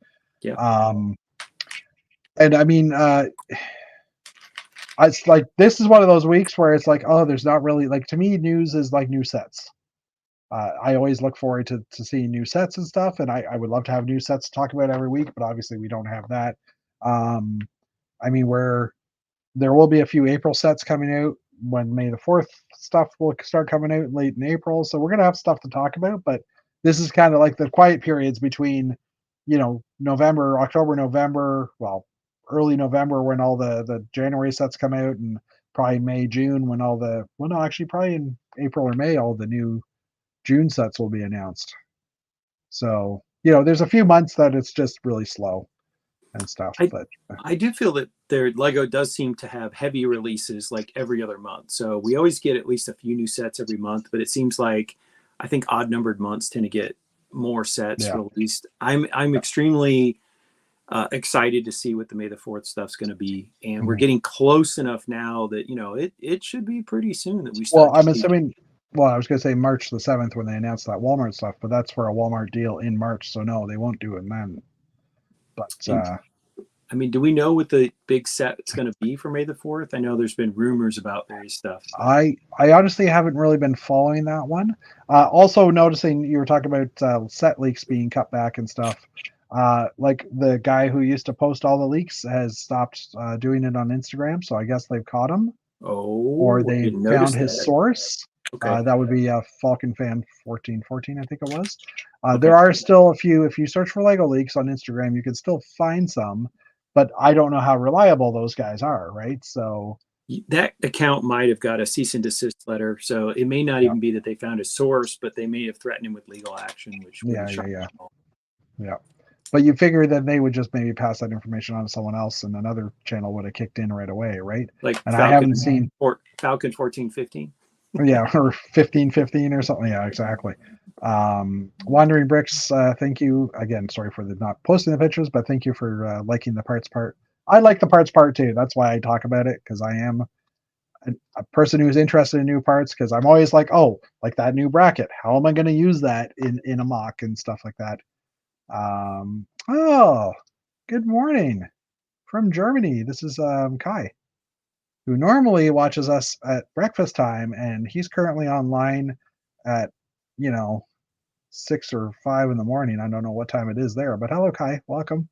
Yeah. And I mean, it's like this is one of those weeks where it's like, oh, there's not really like, to me, news is like new sets. I always look forward to seeing new sets and stuff, and I would love to have new sets to talk about every week, but obviously we don't have that. Um, I mean, there will be a few April sets coming out when May the 4th stuff will start coming out late in April. So we're gonna have stuff to talk about, but this is kind of like the quiet periods between, November, October, November, well, early November when all the January sets come out, and probably May, June when no, actually probably in April or May all the new June sets will be announced. So, there's a few months that it's just really slow and stuff, but I do feel that their Lego does seem to have heavy releases like every other month. So we always get at least a few new sets every month, but it seems like I think odd numbered months tend to get more sets released. I'm extremely excited to see what the May the 4th stuff's going to be, and we're getting close enough now that it should be pretty soon that we start. Well, I'm assuming. Well, I was going to say March the 7th when they announced that Walmart stuff, but that's for a Walmart deal in March, so no, they won't do it then. But I mean, do we know what the big set is going to be for May the 4th? I know there's been rumors about various stuff. I honestly haven't really been following that one. Also noticing you were talking about set leaks being cut back and stuff. Like the guy who used to post all the leaks has stopped doing it on Instagram, so I guess they've caught him. Or they found his source. Okay. That would be Falcon Fan 1414, I think it was. There are still a few. If you search for Lego leaks on Instagram, you can still find some, but I don't know how reliable those guys are, right? So that account might have got a cease and desist letter, so it may not even be that they found a source, but they may have threatened him with legal action, which yeah. But you figure that they would just maybe pass that information on to someone else, and another channel would have kicked in right away, right? Like and Falcon, I haven't seen Falcon 1415. Yeah, or 1515 or something. Yeah, exactly. Wandering Bricks, thank you again. Sorry for the not posting the pictures, but thank you for liking the parts part. I like the parts part too. That's why I talk about it, because I am a person who's interested in new parts, because I'm always like, oh, like that new bracket. How am I going to use that in a mock and stuff like that? Oh, good morning from Germany. This is Kai, who normally watches us at breakfast time, and he's currently online at, 6 or 5 in the morning. I don't know what time it is there, but hello, Kai. Welcome.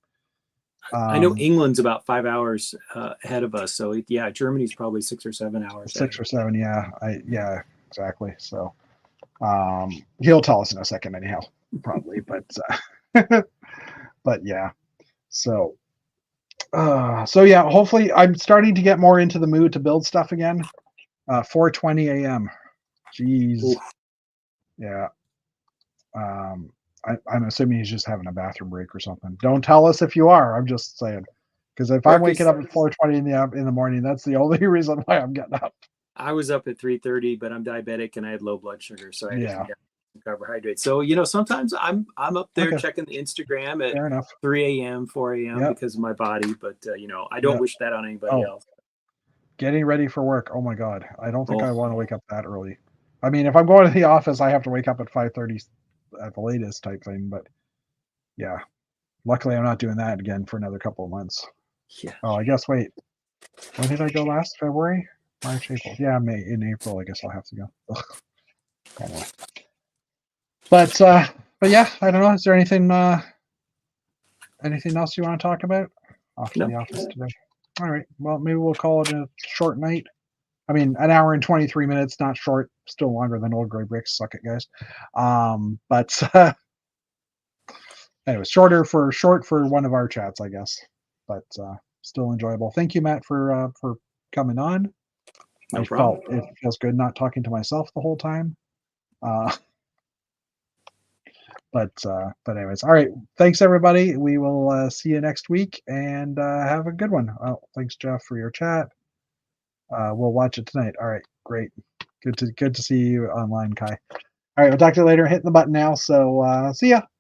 I know England's about 5 hours ahead of us, so yeah, Germany's probably 6 or 7 hours. 6 or 7, yeah. Yeah, exactly. So he'll tell us in a second, anyhow, probably. But yeah. So yeah, hopefully I'm starting to get more into the mood to build stuff again. 4:20 a.m. Jeez. Oof. Yeah. I'm assuming he's just having a bathroom break or something. Don't tell us if you are. I'm just saying, because if I'm waking up at 4:20 in the morning, that's the only reason why I'm getting up. I was up at 3:30, but I'm diabetic and I had low blood sugar, so I had to get some carbohydrates. So sometimes I'm up there checking the Instagram at 3 a.m., 4 a.m. because of my body, but I don't wish that on anybody else. Getting ready for work. Oh my God, I don't think I want to wake up that early. I mean, if I'm going to the office, I have to wake up at 5:30 at the latest type thing. But yeah, luckily I'm not doing that again for another couple of months. Yeah. Oh, I guess. Wait, when did I go last? February, March, April. Yeah, May. In April, I guess I'll have to go. Anyway. But yeah, I don't know. Is there anything else you want to talk about off to the office today? All right. Well, maybe we'll call it a short night. I mean, an hour and 23 minutes, not short. Still longer than Old Gray Bricks. Suck it, guys. But anyway, short for one of our chats, I guess. But still enjoyable. Thank you, Matt, for coming on. No problem. It feels good not talking to myself the whole time. But anyways, all right. Thanks everybody. We will see you next week, and have a good one. Oh, thanks Jeff for your chat. We'll watch it tonight. All right, great. Good to see you online, Kai. All right, we'll talk to you later. Hitting the button now. So see ya.